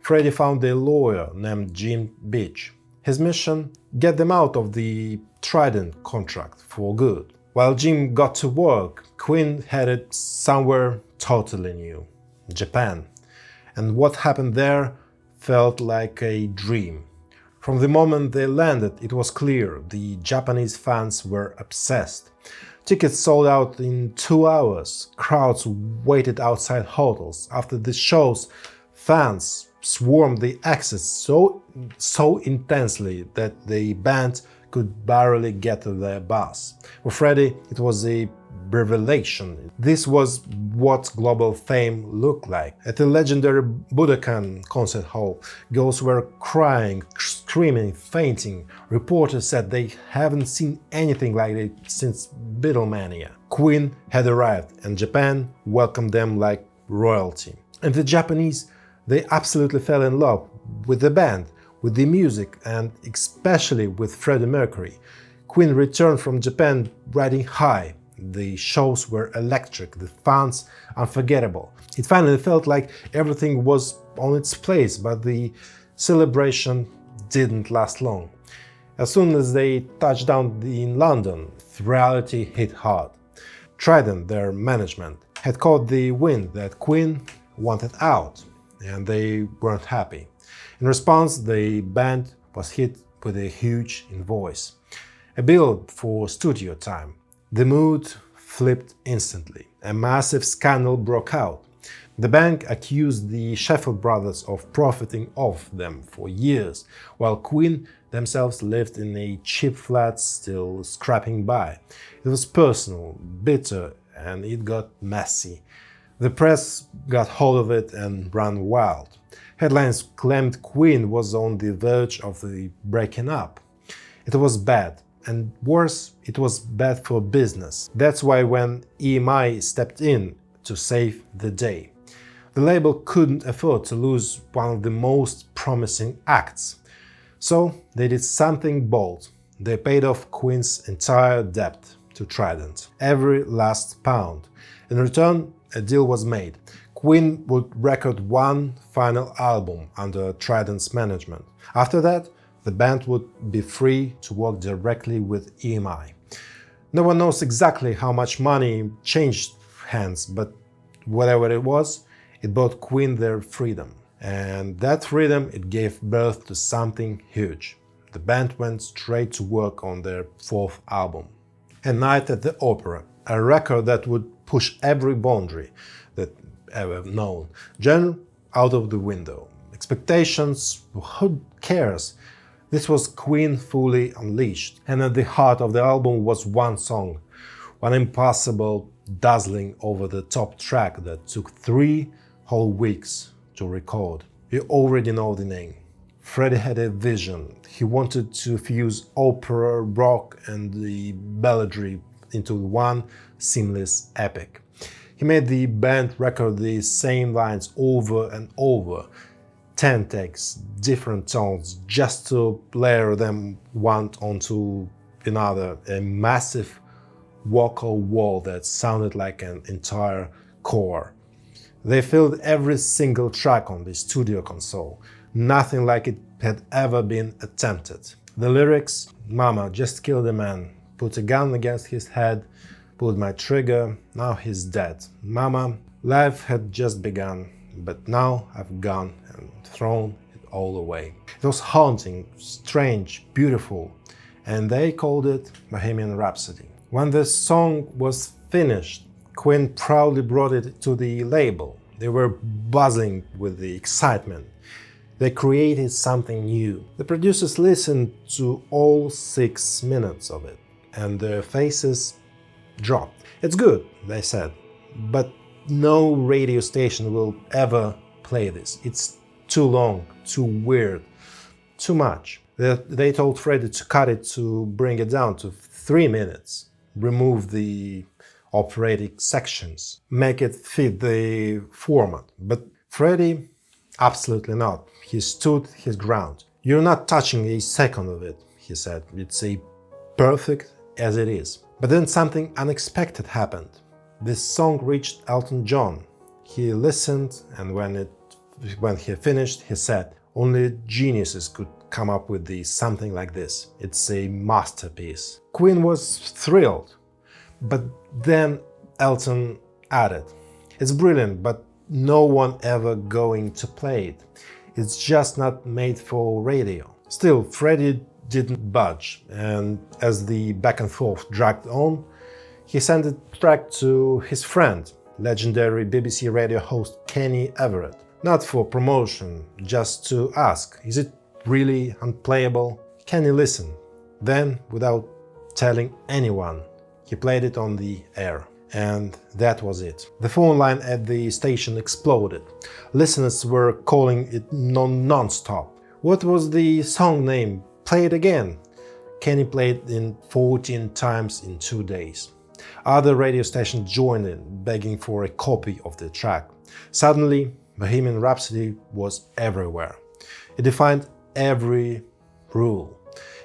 Freddie found a lawyer named Jim Beach. His mission? Get them out of the Trident contract for good. While Jim got to work, Queen headed somewhere totally new, Japan. And what happened there felt like a dream. From the moment they landed, it was clear the Japanese fans were obsessed. Tickets sold out in 2 hours. Crowds waited outside hotels. After the shows, fans swarmed the exits so intensely that the band could barely get to their bus. For Freddie, it was a revelation. This was what global fame looked like. At the legendary Budokan concert hall, girls were crying, screaming, fainting. Reporters said they haven't seen anything like it since Beatlemania. Queen had arrived, and Japan welcomed them like royalty. And the Japanese, they absolutely fell in love with the band, with the music, and especially with Freddie Mercury. Queen returned from Japan riding high. The shows were electric, the fans unforgettable. It finally felt like everything was on its place, but the celebration didn't last long. As soon as they touched down in London, reality hit hard. Trident, their management, had caught the wind that Queen wanted out, and they weren't happy. In response, the band was hit with a huge invoice, a bill for studio time. The mood flipped instantly. A massive scandal broke out. The band accused the Sheffield brothers of profiting off them for years, while Queen themselves lived in a cheap flat still scraping by. It was personal, bitter, and it got messy. The press got hold of it and ran wild. Headlines claimed Queen was on the verge of the breaking up. It was bad. And worse, it was bad for business. That's why when EMI stepped in to save the day, the label couldn't afford to lose one of the most promising acts. So they did something bold. They paid off Queen's entire debt to Trident, every last pound. In return, a deal was made. Queen would record one final album under Trident's management. After that, the band would be free to work directly with EMI. No one knows exactly how much money changed hands, but whatever it was, it bought Queen their freedom. And that freedom, it gave birth to something huge. The band went straight to work on their 4th album. A Night at the Opera, a record that would push every boundary that ever known. Genre out of the window. Expectations, who cares? This was Queen fully unleashed, and at the heart of the album was one song, one impossible, dazzling, over-the-top track that took 3 whole weeks to record. You already know the name. Freddie had a vision. He wanted to fuse opera, rock, and the balladry into one seamless epic. He made the band record the same lines over and over, 10 takes, different tones, just to layer them one onto another, a massive vocal wall that sounded like an entire core. They filled every single track on the studio console, nothing like it had ever been attempted. The lyrics: "Mama just killed a man, put a gun against his head, pulled my trigger, now he's dead. Mama, life had just begun, but now I've gone and thrown it all away." It was haunting, strange, beautiful, and they called it Bohemian Rhapsody. When the song was finished, Queen proudly brought it to the label. They were buzzing with the excitement. They created something new. The producers listened to all 6 minutes of it, and their faces dropped. "It's good," they said, "but no radio station will ever play this. It's too long, too weird, too much." They told Freddie to cut it, to bring it down to 3 minutes, remove the operatic sections, make it fit the format. But Freddie, absolutely not. He stood his ground. "You're not touching a second of it," he said. "It's a perfect as it is." But then something unexpected happened. This song reached Elton John. He listened, and when he finished, he said, "Only geniuses could come up with something like this. It's a masterpiece." Queen was thrilled. But then Elton added, "It's brilliant, but no one ever going to play it. It's just not made for radio." Still, Freddie didn't budge, and as the back and forth dragged on, he sent the track to his friend, legendary BBC radio host Kenny Everett. Not for promotion, just to ask, "Is it really unplayable?" Kenny listened. Then, without telling anyone, he played it on the air. And that was it. The phone line at the station exploded. Listeners were calling it non-stop. "What was the song name? Play it again." Kenny played it 14 times in 2 days. Other radio stations joined in, begging for a copy of the track. Suddenly, Bohemian Rhapsody was everywhere. It defined every rule.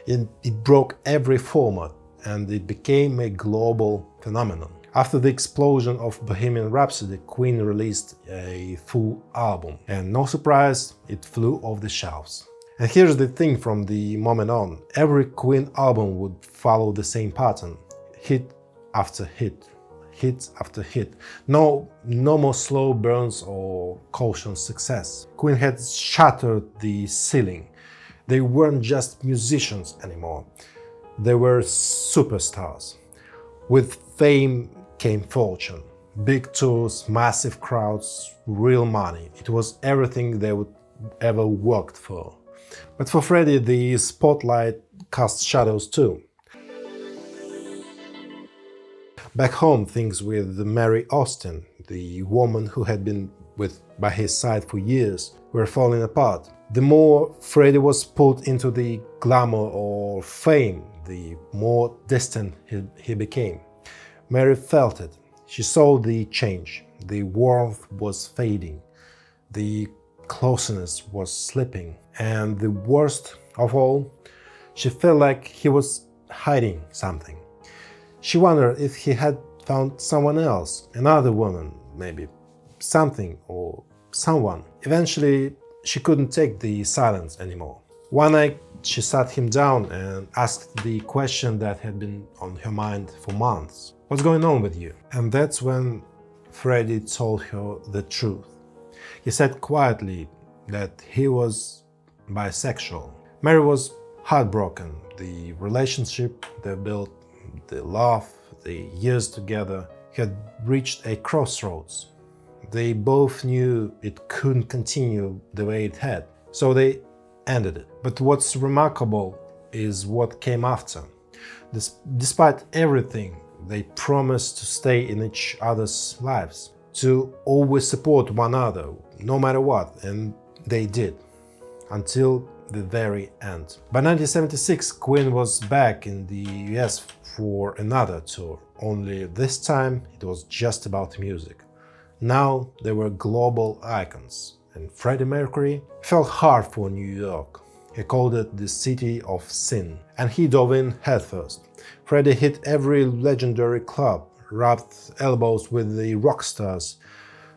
It broke every format, and it became a global phenomenon. After the explosion of Bohemian Rhapsody, Queen released a full album, and no surprise, it flew off the shelves. And here's the thing: from the moment on, every Queen album would follow the same pattern: hit after hit, hit after hit. No more slow burns or cautious success. Queen had shattered the ceiling. They weren't just musicians anymore. They were superstars. With fame came fortune. Big tours, massive crowds, real money. It was everything they would ever worked for. But for Freddie, the spotlight cast shadows too. Back home, things with Mary Austin, the woman who had been by his side for years, were falling apart. The more Freddie was pulled into the glamour or fame, the more distant he became. Mary felt it. She saw the change. The warmth was fading. The closeness was slipping. And the worst of all, she felt like he was hiding something. She wondered if he had found someone else, another woman, maybe, something or someone. Eventually, she couldn't take the silence anymore. One night, she sat him down and asked the question that had been on her mind for months. "What's going on with you?" And that's when Freddie told her the truth. He said quietly that he was bisexual. Mary was heartbroken. The relationship they built, the love, the years together had reached a crossroads. They both knew it couldn't continue the way it had, so they ended it. But what's remarkable is what came after. Despite everything, they promised to stay in each other's lives, to always support one another, no matter what, and they did, until the very end. By 1976, Queen was back in the US for another tour, only this time it was just about music. Now they were global icons, and Freddie Mercury, fell hard for New York. He called it the city of sin, and he dove in headfirst. Freddie hit every legendary club, rubbed elbows with the rock stars,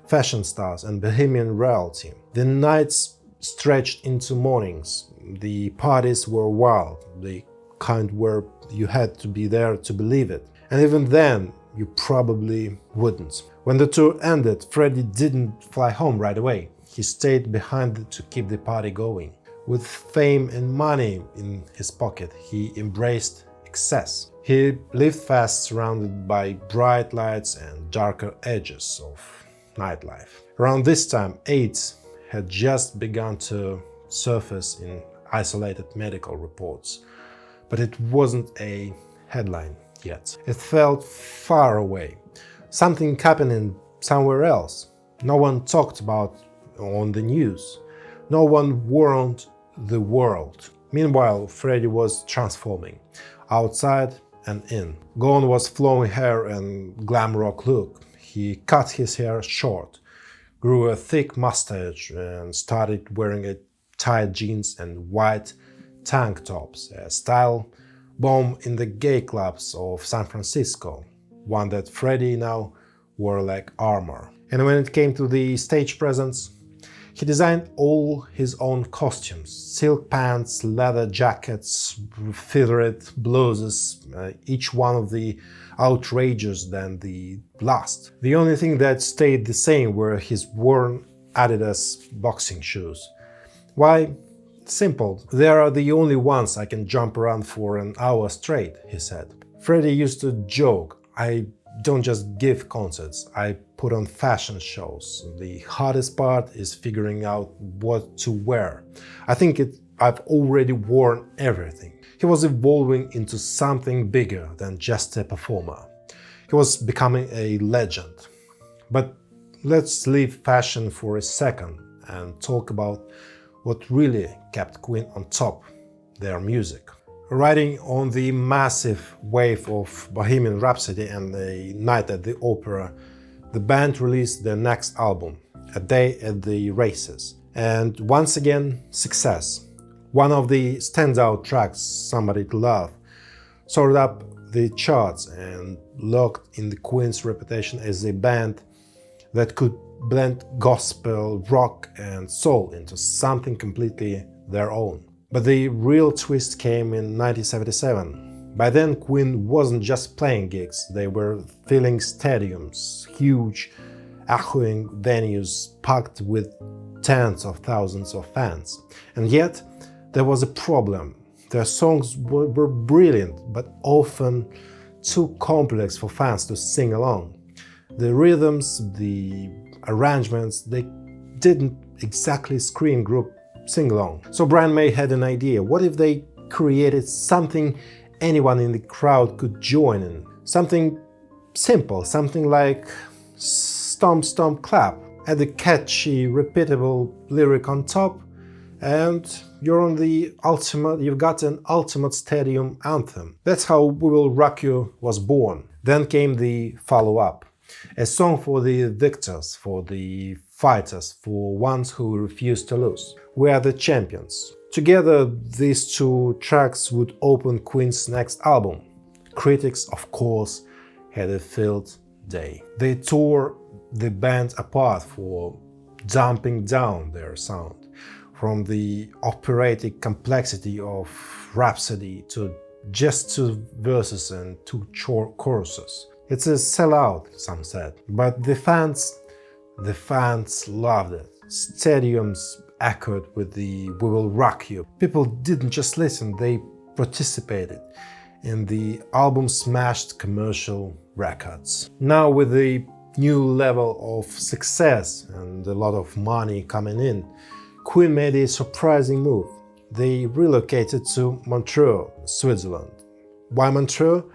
fashion stars, and bohemian royalty. The nights stretched into mornings. The parties were wild, the kind where you had to be there to believe it. And even then, you probably wouldn't. When the tour ended, Freddie didn't fly home right away. He stayed behind to keep the party going. With fame and money in his pocket, he embraced excess. He lived fast, surrounded by bright lights and darker edges of nightlife. Around this time, AIDS had just begun to surface in isolated medical reports, but it wasn't a headline yet. It felt far away, something happening somewhere else. No one talked about on the news. No one warned the world. Meanwhile, Freddie was transforming, outside and in. Gone was flowing hair and glam rock look. He cut his hair short, grew a thick mustache, and started wearing tight jeans and white tank tops, a style born in the gay clubs of San Francisco, one that Freddie now wore like armor. And when it came to the stage presence, he designed all his own costumes: silk pants, leather jackets, feathered blouses, each one of the outrageous than the last. The only thing that stayed the same were his worn Adidas boxing shoes. Why? Simple. They are the only ones I can jump around for an hour straight, he said. Freddie used to joke, I don't just give concerts, I put on fashion shows. The hardest part is figuring out what to wear. I think I've already worn everything. He was evolving into something bigger than just a performer. He was becoming a legend. But let's leave fashion for a second and talk about what really kept Queen on top: their music. Riding on the massive wave of Bohemian Rhapsody and The Night at the Opera, the band released their next album, A Day at the Races. And once again, success. One of the standout tracks, Somebody to Love, soared up the charts and locked in the Queen's reputation as a band that could blend gospel, rock and soul into something completely their own. But the real twist came in 1977. By then, Queen wasn't just playing gigs, they were filling stadiums, huge, echoing venues packed with tens of thousands of fans. And yet, there was a problem. Their songs were brilliant, but often too complex for fans to sing along. The rhythms, the arrangements, they didn't exactly scream group sing-along. So Brian May had an idea. What if they created something anyone in the crowd could join in? Something simple, something like stomp, stomp, clap. Add a catchy, repeatable lyric on top, and you've got an ultimate stadium anthem. That's how We Will Rock You was born. Then came the follow-up. A song for the victors, for the fighters, for ones who refuse to lose. We Are the Champions. Together, these two tracks would open Queen's next album. Critics, of course, had a field day. They tore the band apart for dumping down their sound, from the operatic complexity of Rhapsody to just two verses and two choruses. It's a sellout, some said, but the fans loved it. Stadiums echoed with the We Will Rock You. People didn't just listen, they participated, and the album smashed commercial records. Now, with the new level of success and a lot of money coming in, Queen made a surprising move. They relocated to Montreux, Switzerland. Why Montreux?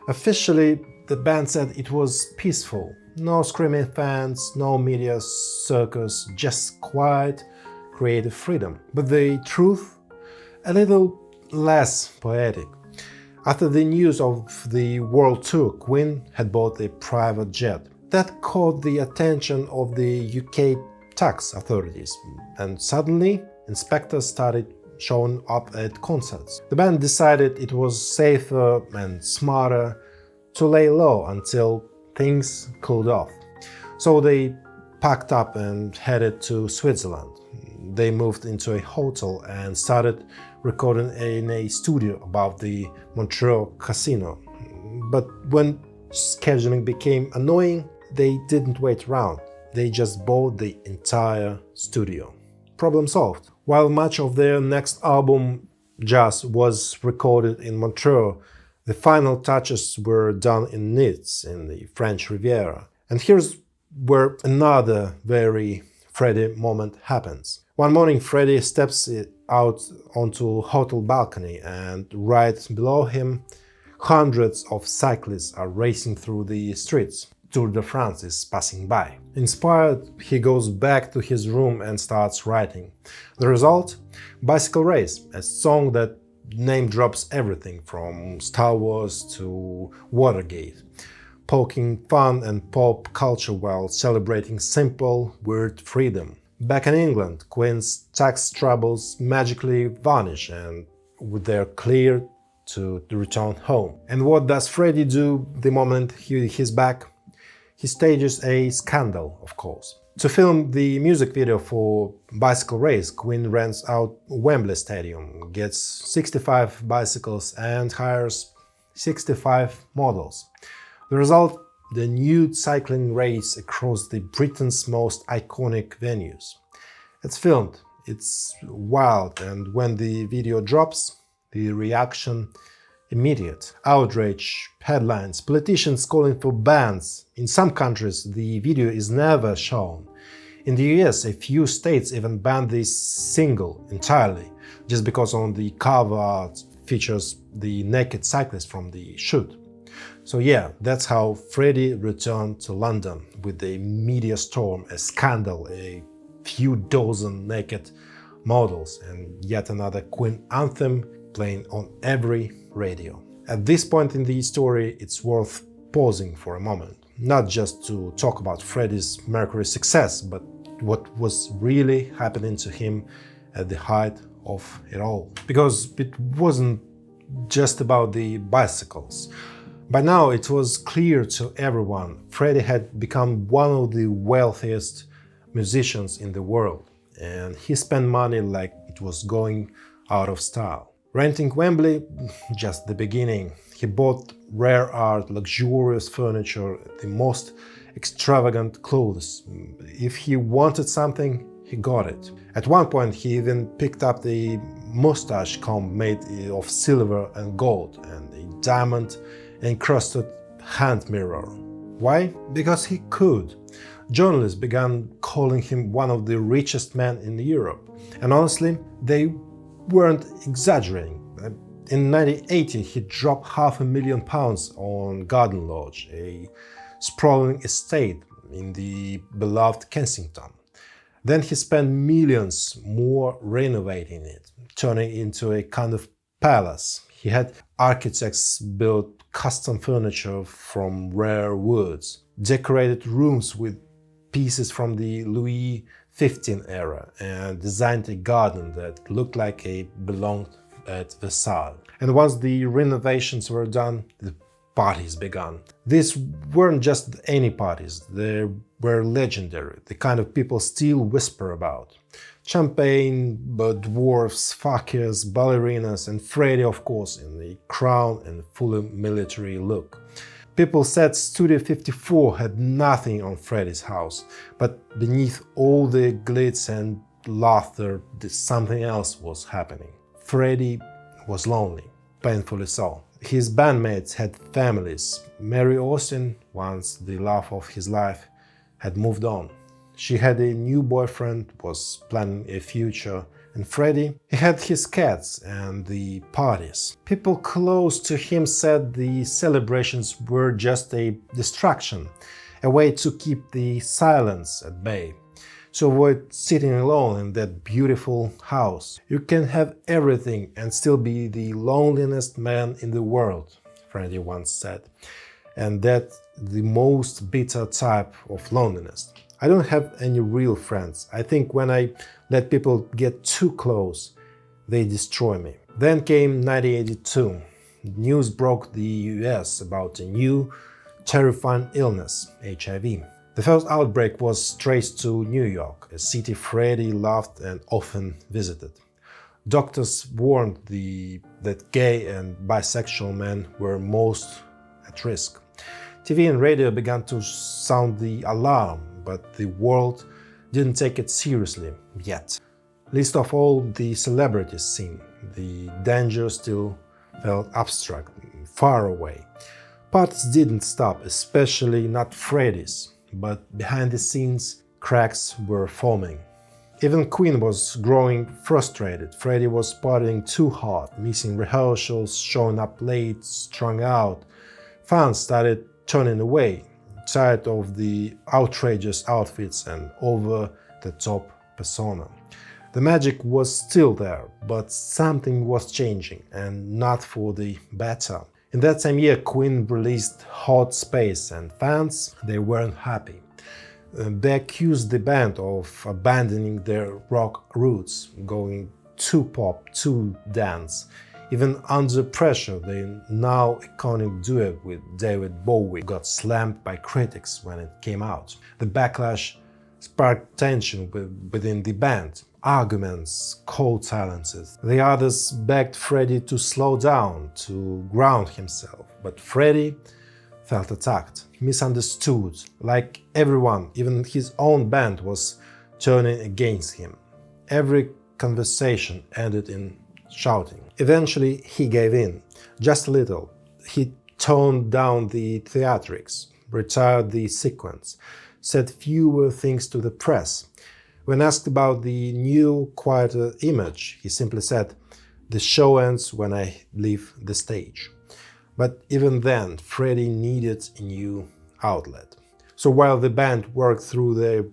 Officially, the band said it was peaceful. No screaming fans, no media circus, just quiet, creative freedom. But the truth? A little less poetic. After the news of the world tour, Queen had bought a private jet. That caught the attention of the UK tax authorities, and suddenly inspectors started showing up at concerts. The band decided it was safer and smarter to lay low until things cooled off. So they packed up and headed to Switzerland. They moved into a hotel and started recording in a studio above the Montserrat casino. But when scheduling became annoying, they didn't wait around. They just bought the entire studio. Problem solved. While much of their next album, Jazz, was recorded in Montreux, the final touches were done in Nice, in the French Riviera. And here's where another very Freddie moment happens. One morning, Freddie steps out onto a hotel balcony, and right below him, hundreds of cyclists are racing through the streets. Tour de France is passing by. Inspired, he goes back to his room and starts writing. The result? Bicycle Race, a song that name drops everything from Star Wars to Watergate, poking fun and pop culture while celebrating simple, weird freedom. Back in England, Queen's tax troubles magically vanish and they're clear to return home. And what does Freddie do the moment he's back? He stages a scandal, of course. To film the music video for Bicycle Race, Queen rents out Wembley Stadium, gets 65 bicycles and hires 65 models. The result? The nude cycling race across Britain's most iconic venues. It's filmed, it's wild, and when the video drops, the reaction immediate. Outrage, headlines, politicians calling for bans. In some countries, the video is never shown. In the US, a few states even banned this single entirely, just because on the cover art features the naked cyclist from the shoot. So yeah, that's how Freddie returned to London with a media storm, a scandal, a few dozen naked models, and yet another Queen anthem playing on every radio. At this point in the story, it's worth pausing for a moment, not just to talk about Freddie Mercury's success, but what was really happening to him at the height of it all. Because it wasn't just about the bicycles. By now it was clear to everyone Freddie had become one of the wealthiest musicians in the world, and he spent money like it was going out of style. Renting Wembley, just the beginning. He bought rare art, luxurious furniture, the most extravagant clothes. If he wanted something, he got it. At one point he even picked up the mustache comb made of silver and gold and a diamond encrusted hand mirror. Why? Because he could. Journalists began calling him one of the richest men in Europe. And honestly, they weren't exaggerating. In 1980, he dropped £500,000 on Garden Lodge, a sprawling estate in the beloved Kensington. Then he spent millions more renovating it, turning it into a kind of palace. He had architects build custom furniture from rare woods, decorated rooms with pieces from the Louis XV era, and designed a garden that looked like it belonged at Versailles. And once the renovations were done, the parties began. These weren't just any parties, they were legendary, the kind of people still whisper about. Champagne, dwarfs, fakirs, ballerinas, and Freddie, of course, in the crown and fully military look. People said Studio 54 had nothing on Freddie's house, but beneath all the glitz and laughter, something else was happening. Freddie was lonely, painfully so. His bandmates had families. Mary Austin, once the love of his life, had moved on. She had a new boyfriend, was planning a future, and Freddie, he had his cats and the parties. People close to him said the celebrations were just a distraction, a way to keep the silence at bay, to avoid sitting alone in that beautiful house. You can have everything and still be the loneliest man in the world, Freddie once said, and that's the most bitter type of loneliness. I don't have any real friends. I think when I let people get too close, they destroy me. Then came 1982. News broke the US about a new, terrifying illness, HIV. The first outbreak was traced to New York, a city Freddie loved and often visited. Doctors warned that gay and bisexual men were most at risk. TV and radio began to sound the alarm, but the world didn't take it seriously yet. Least of all the celebrities seen, the danger still felt abstract, far away. Parties didn't stop, especially not Freddie's, but behind the scenes, cracks were forming. Even Queen was growing frustrated. Freddie was partying too hard, missing rehearsals, showing up late, strung out. Fans started turning away, tired of the outrageous outfits and over-the-top persona. The magic was still there, but something was changing, and not for the better. In that same year, Queen released Hot Space, and fans, they weren't happy. They accused the band of abandoning their rock roots, going too pop, too dance. Even under pressure, the now iconic duet with David Bowie got slammed by critics when it came out. The backlash sparked tension within the band. Arguments, cold silences. The others begged Freddie to slow down, to ground himself. But Freddie felt attacked, misunderstood, like everyone, even his own band was turning against him. Every conversation ended in shouting. Eventually he gave in, just a little. He toned down the theatrics, retired the sequence, said fewer things to the press. When asked about the new, quieter image, he simply said, "The show ends when I leave the stage." But even then, Freddie needed a new outlet. So while the band worked through their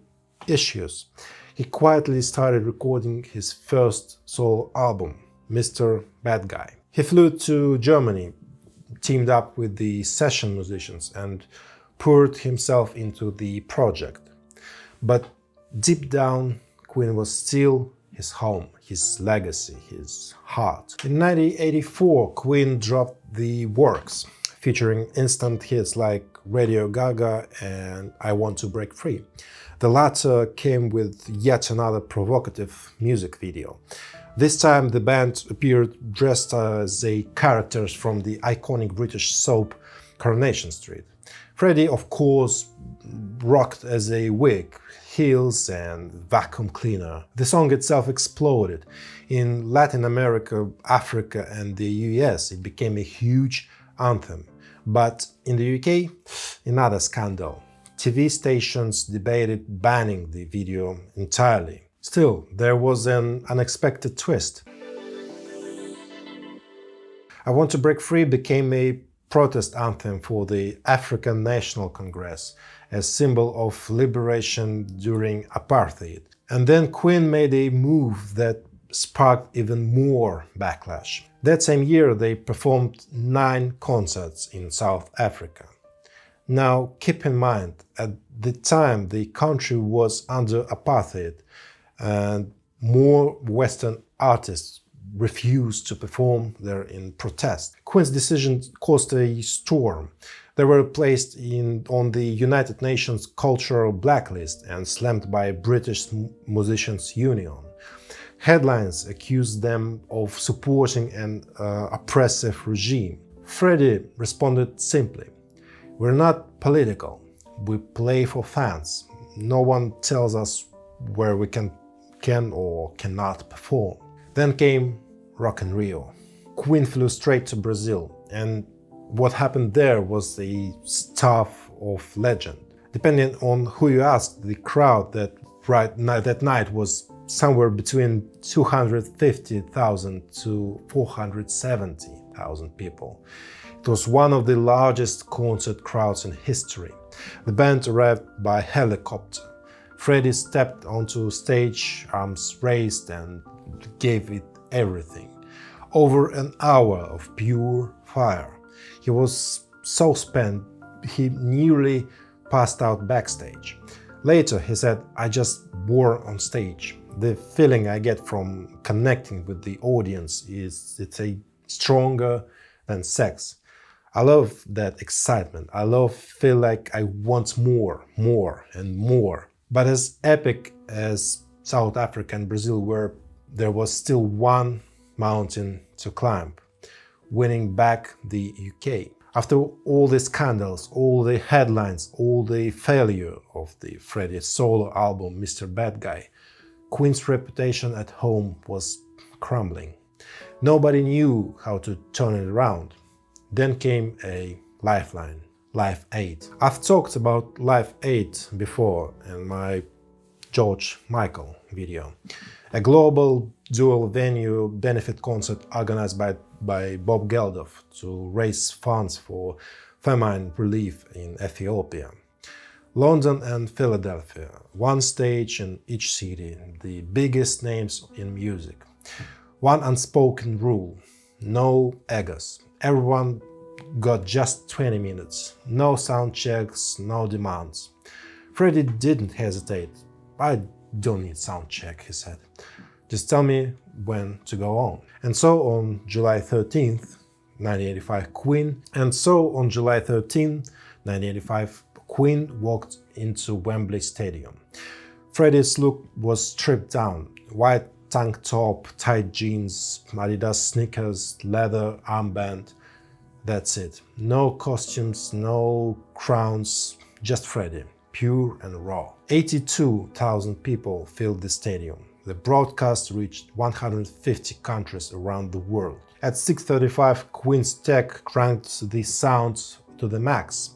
issues, he quietly started recording his first solo album, Mr. Bad Guy. He flew to Germany, teamed up with the session musicians, and poured himself into the project. But deep down, Queen was still his home, his legacy, his heart. In 1984, Queen dropped The Works, featuring instant hits like Radio Gaga and I Want to Break Free. The latter came with yet another provocative music video. This time the band appeared dressed as characters from the iconic British soap Coronation Street. Freddie, of course, rocked as a wig, heels and vacuum cleaner. The song itself exploded. In Latin America, Africa and the US it became a huge anthem. But in the UK, another scandal. TV stations debated banning the video entirely. Still, there was an unexpected twist. I Want to Break Free became a protest anthem for the African National Congress, a symbol of liberation during apartheid. And then Queen made a move that sparked even more backlash. That same year they performed 9 concerts in South Africa. Now keep in mind, at the time the country was under apartheid and more Western artists refused to perform there in protest. Queen's decision caused a storm. They were placed on the United Nations cultural blacklist and slammed by British Musicians Union. Headlines accused them of supporting an oppressive regime. Freddie responded simply, "We're not political. We play for fans. No one tells us where we can or cannot perform." Then came Rock in Rio. Queen flew straight to Brazil, and what happened there was the stuff of legend. Depending on who you ask, the crowd that night was somewhere between 250,000 to 470,000 people. It was one of the largest concert crowds in history. The band arrived by helicopter. Freddie stepped onto stage, arms raised, and gave it everything. Over an hour of pure fire. He was so spent, he nearly passed out backstage. Later, he said, "I just bore on stage. The feeling I get from connecting with the audience it's a stronger than sex. I love that excitement. I feel like I want more and more." But as epic as South Africa and Brazil were, there was still one mountain to climb: winning back the UK. After all the scandals, all the headlines, all the failure of the Freddie solo album Mr. Bad Guy, Queen's reputation at home was crumbling. Nobody knew how to turn it around. Then came a lifeline, Live 8. I've talked about Live 8 before in my George Michael video. A global dual-venue benefit concert organized by Bob Geldof to raise funds for famine relief in Ethiopia. London and Philadelphia, one stage in each city, the biggest names in music. One unspoken rule: no egos. Everyone got just 20 minutes. No sound checks, no demands. Freddie didn't hesitate. "I don't need sound check," he said. "Just tell me when to go on." And so on July 13th, 1985, Queen walked into Wembley Stadium. Freddie's look was stripped down: white tank top, tight jeans, Adidas sneakers, leather armband. That's it. No costumes, no crowns, just Freddie, pure and raw. 82,000 people filled the stadium. The broadcast reached 150 countries around the world. At 6:35, Queen's tech cranked the sound to the max.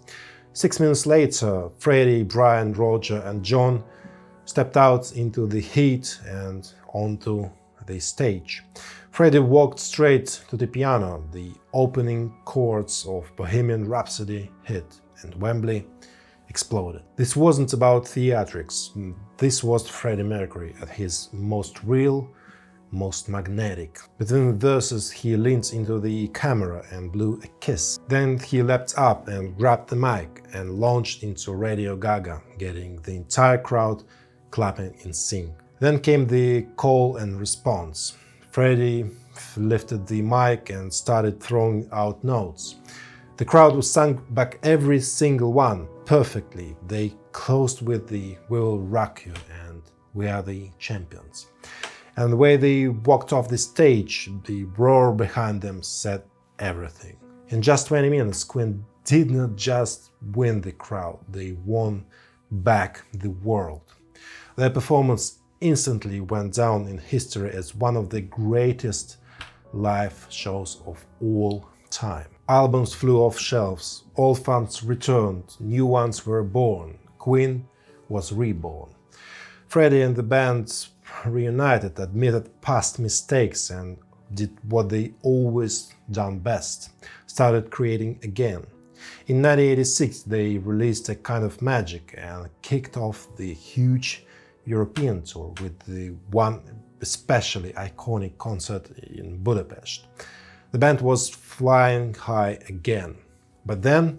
6 minutes later, Freddie, Brian, Roger and John stepped out into the heat and onto the stage. Freddie walked straight to the piano. The opening chords of Bohemian Rhapsody hit, and Wembley exploded. This wasn't about theatrics. This was Freddie Mercury at his most real, most magnetic. Between the verses, he leaned into the camera and blew a kiss. Then he leapt up and grabbed the mic and launched into Radio Gaga, getting the entire crowd clapping in sync. Then came the call and response. Freddie lifted the mic and started throwing out notes. The crowd was sung back, every single one, perfectly. They closed with the "We will rock you" and "We are the champions." And the way they walked off the stage, the roar behind them said everything. In just 20 minutes, Queen did not just win the crowd, they won back the world. Their performance instantly went down in history as one of the greatest live shows of all time. Albums flew off shelves, old fans returned, new ones were born, Queen was reborn. Freddie and the band reunited, admitted past mistakes and did what they always done best, started creating again. In 1986 they released A Kind of Magic and kicked off the huge European tour with the one especially iconic concert in Budapest. The band was flying high again. But then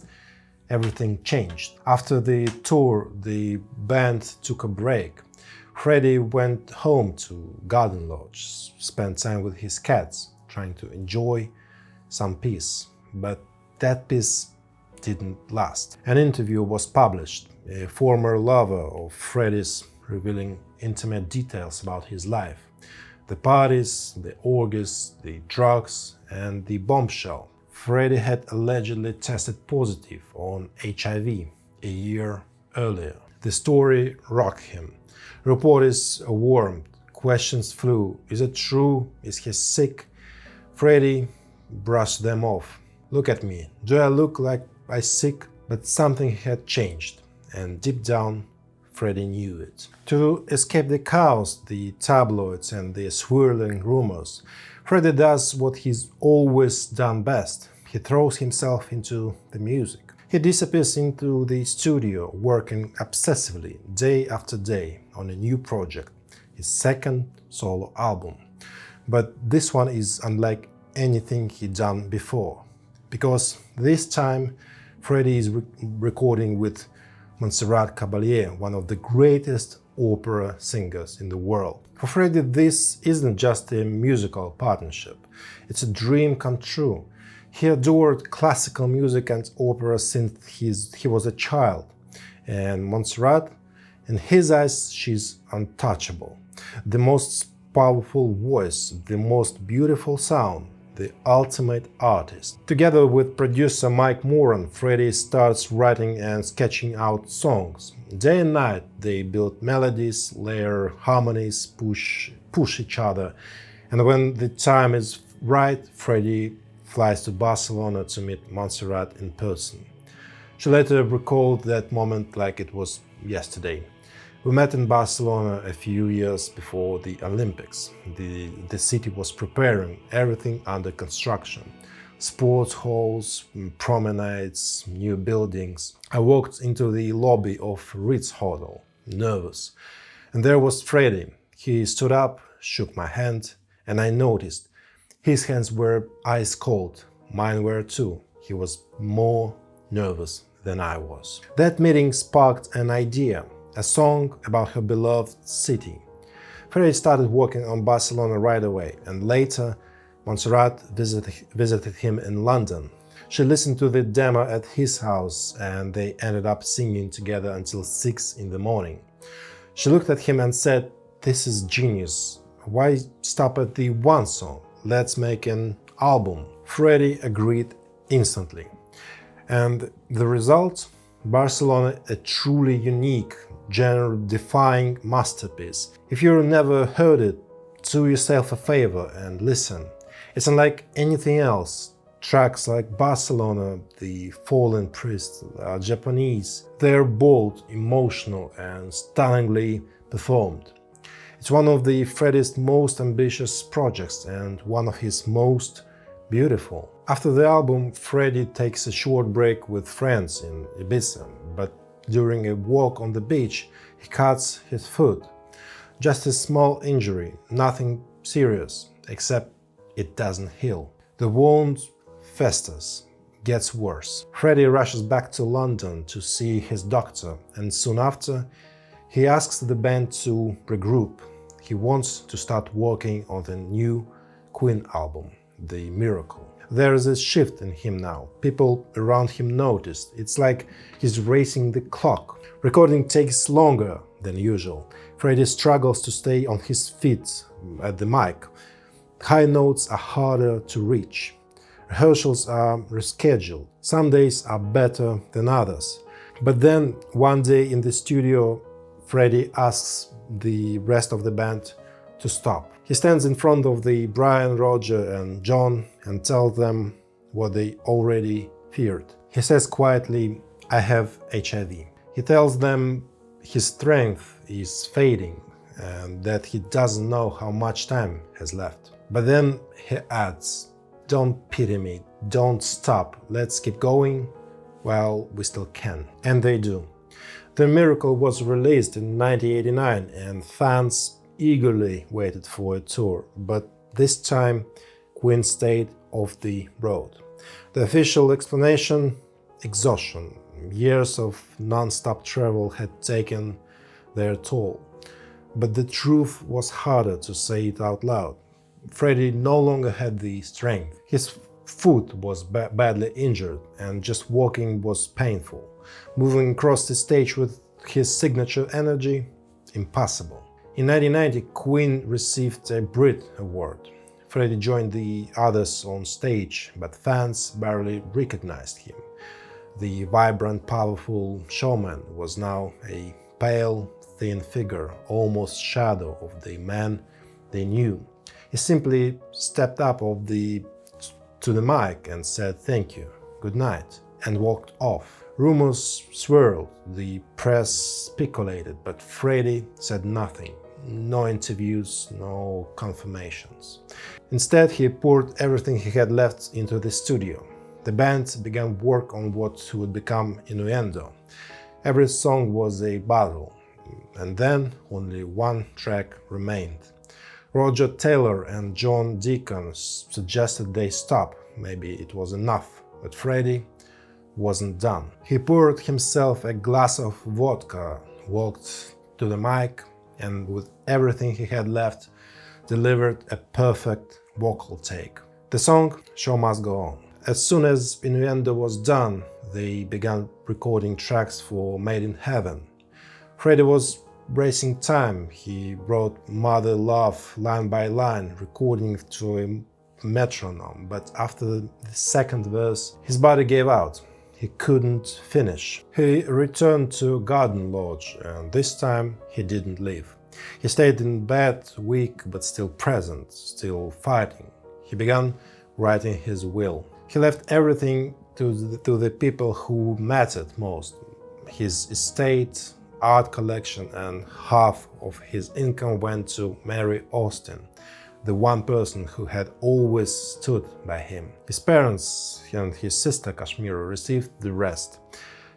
everything changed. After the tour, the band took a break. Freddie went home to Garden Lodge, spent time with his cats, trying to enjoy some peace. But that peace didn't last. An interview was published, a former lover of Freddie's revealing intimate details about his life. The parties, the orgies, the drugs, and the bombshell. Freddie had allegedly tested positive on HIV a year earlier. The story rocked him. Reporters warmed, questions flew. Is it true? Is he sick? Freddie brushed them off. Look at me. Do I look like I'm sick? But something had changed, and deep down, Freddie knew it. To escape the chaos, the tabloids, and the swirling rumors, Freddie does what he's always done best. He throws himself into the music. He disappears into the studio, working obsessively day after day on a new project, his second solo album. But this one is unlike anything he'd done before, because this time Freddie is recording with Montserrat Caballé, one of the greatest opera singers in the world. For Freddie, this isn't just a musical partnership, it's a dream come true. He adored classical music and opera since he was a child, and Montserrat, in his eyes, she's untouchable. The most powerful voice, the most beautiful sound, the ultimate artist. Together with producer Mike Moran, Freddie starts writing and sketching out songs. Day and night they build melodies, layer harmonies, push each other. And when the time is right, Freddie flies to Barcelona to meet Montserrat in person. She later recalled that moment like it was yesterday. We met in Barcelona a few years before the Olympics. The city was preparing, everything under construction. Sports halls, promenades, new buildings. I walked into the lobby of Ritz Hotel, nervous. And there was Freddie. He stood up, shook my hand, and I noticed his hands were ice cold. Mine were too. He was more nervous than I was. That meeting sparked an idea. A song about her beloved city. Freddie started working on Barcelona right away, and later Montserrat visited him in London. She listened to the demo at his house, and they ended up singing together until 6 in the morning. She looked at him and said, "This is genius. Why stop at the one song? Let's make an album." Freddie agreed instantly. And the result? Barcelona, a truly unique, genre-defying masterpiece. If you've never heard it, do yourself a favor and listen. It's unlike anything else. Tracks like Barcelona, The Fallen Priest are Japanese. They're bold, emotional, and stunningly performed. It's one of the Freddie's most ambitious projects and one of his most beautiful. After the album, Freddie takes a short break with friends in Ibiza, but during a walk on the beach, he cuts his foot. Just a small injury, nothing serious, except it doesn't heal. The wound festers, gets worse. Freddie rushes back to London to see his doctor, and soon after, he asks the band to regroup. He wants to start working on the new Queen album, The Miracle. There is a shift in him now. People around him noticed. It's like he's racing the clock. Recording takes longer than usual. Freddie struggles to stay on his feet at the mic. High notes are harder to reach. Rehearsals are rescheduled. Some days are better than others. But then, one day in the studio, Freddie asks the rest of the band to stop. He stands in front of the Brian, Roger and John and tells them what they already feared. He says quietly, "I have HIV." He tells them his strength is fading and that he doesn't know how much time has left. But then he adds, "Don't pity me, don't stop, let's keep going while we still can." And they do. The Miracle was released in 1989 and fans eagerly waited for a tour, but this time Queen stayed off the road. The official explanation? Exhaustion. Years of non-stop travel had taken their toll. But the truth was harder to say it out loud. Freddie no longer had the strength. His foot was badly injured and just walking was painful. Moving across the stage with his signature energy? Impossible. In 1990, Queen received a Brit Award. Freddie joined the others on stage, but fans barely recognized him. The vibrant, powerful showman was now a pale, thin figure, almost shadow of the man they knew. He simply stepped up to the mic and said thank you, good night, and walked off. Rumors swirled, the press speculated, but Freddie said nothing. No interviews, no confirmations. Instead, he poured everything he had left into the studio. The band began work on what would become Innuendo. Every song was a battle, and then only one track remained. Roger Taylor and John Deacon suggested they stop. Maybe it was enough, but Freddie wasn't done. He poured himself a glass of vodka, walked to the mic, and with everything he had left, delivered a perfect vocal take. The song "Show Must Go On." As soon as Innuendo was done, they began recording tracks for Made in Heaven. Freddie was racing time. He wrote Mother Love line by line, recording to a metronome, but after the second verse, his body gave out. He couldn't finish. He returned to Garden Lodge, and this time he didn't leave. He stayed in bed, weak but still present, still fighting. He began writing his will. He left everything to the people who mattered most: his estate, art collection, and half of his income went to Mary Austin, the one person who had always stood by him. His parents and his sister Kashmira received the rest.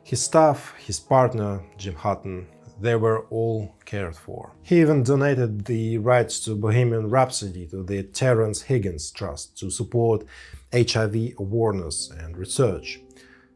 His staff, his partner Jim Hutton, they were all cared for. He even donated the rights to Bohemian Rhapsody to the Terence Higgins Trust to support HIV awareness and research.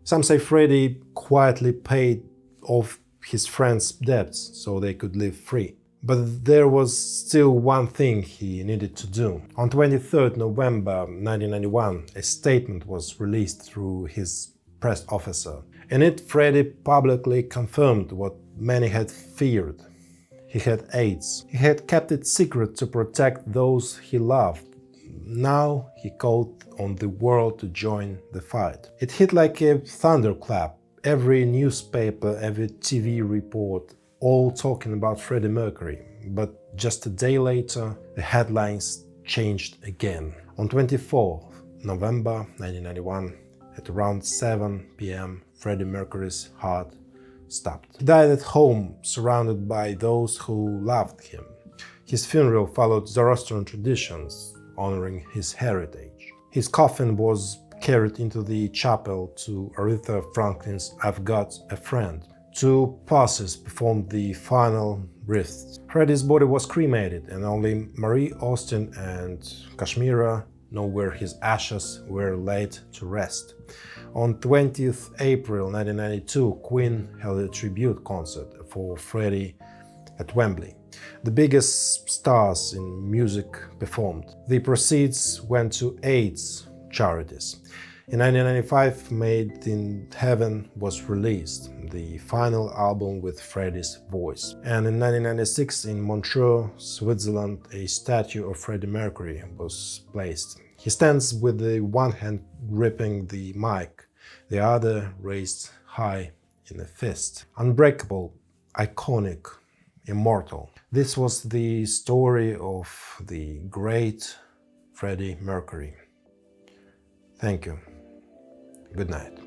Some say Freddie quietly paid off his friends' debts so they could live free. But there was still one thing he needed to do. On 23rd November 1991, a statement was released through his press officer. In it, Freddie publicly confirmed what many had feared. He had AIDS. He had kept it secret to protect those he loved. Now he called on the world to join the fight. It hit like a thunderclap. Every newspaper, every TV report, all talking about Freddie Mercury. But just a day later, the headlines changed again. On 24th November 1991, at around 7 p.m., Freddie Mercury's heart stopped. He died at home, surrounded by those who loved him. His funeral followed Zoroastrian traditions, honoring his heritage. His coffin was carried into the chapel to Aretha Franklin's "I've Got a Friend." Two passes performed the final rites. Freddie's body was cremated, and only Marie Austin and Kashmira know where his ashes were laid to rest. On 20th April 1992, Queen held a tribute concert for Freddie at Wembley. The biggest stars in music performed. The proceeds went to AIDS charities. In 1995, Made in Heaven was released, the final album with Freddie's voice. And in 1996, in Montserrat, Switzerland, a statue of Freddie Mercury was placed. He stands with the one hand gripping the mic, the other raised high in a fist. Unbreakable, iconic, immortal. This was the story of the great Freddie Mercury. Thank you. Good night.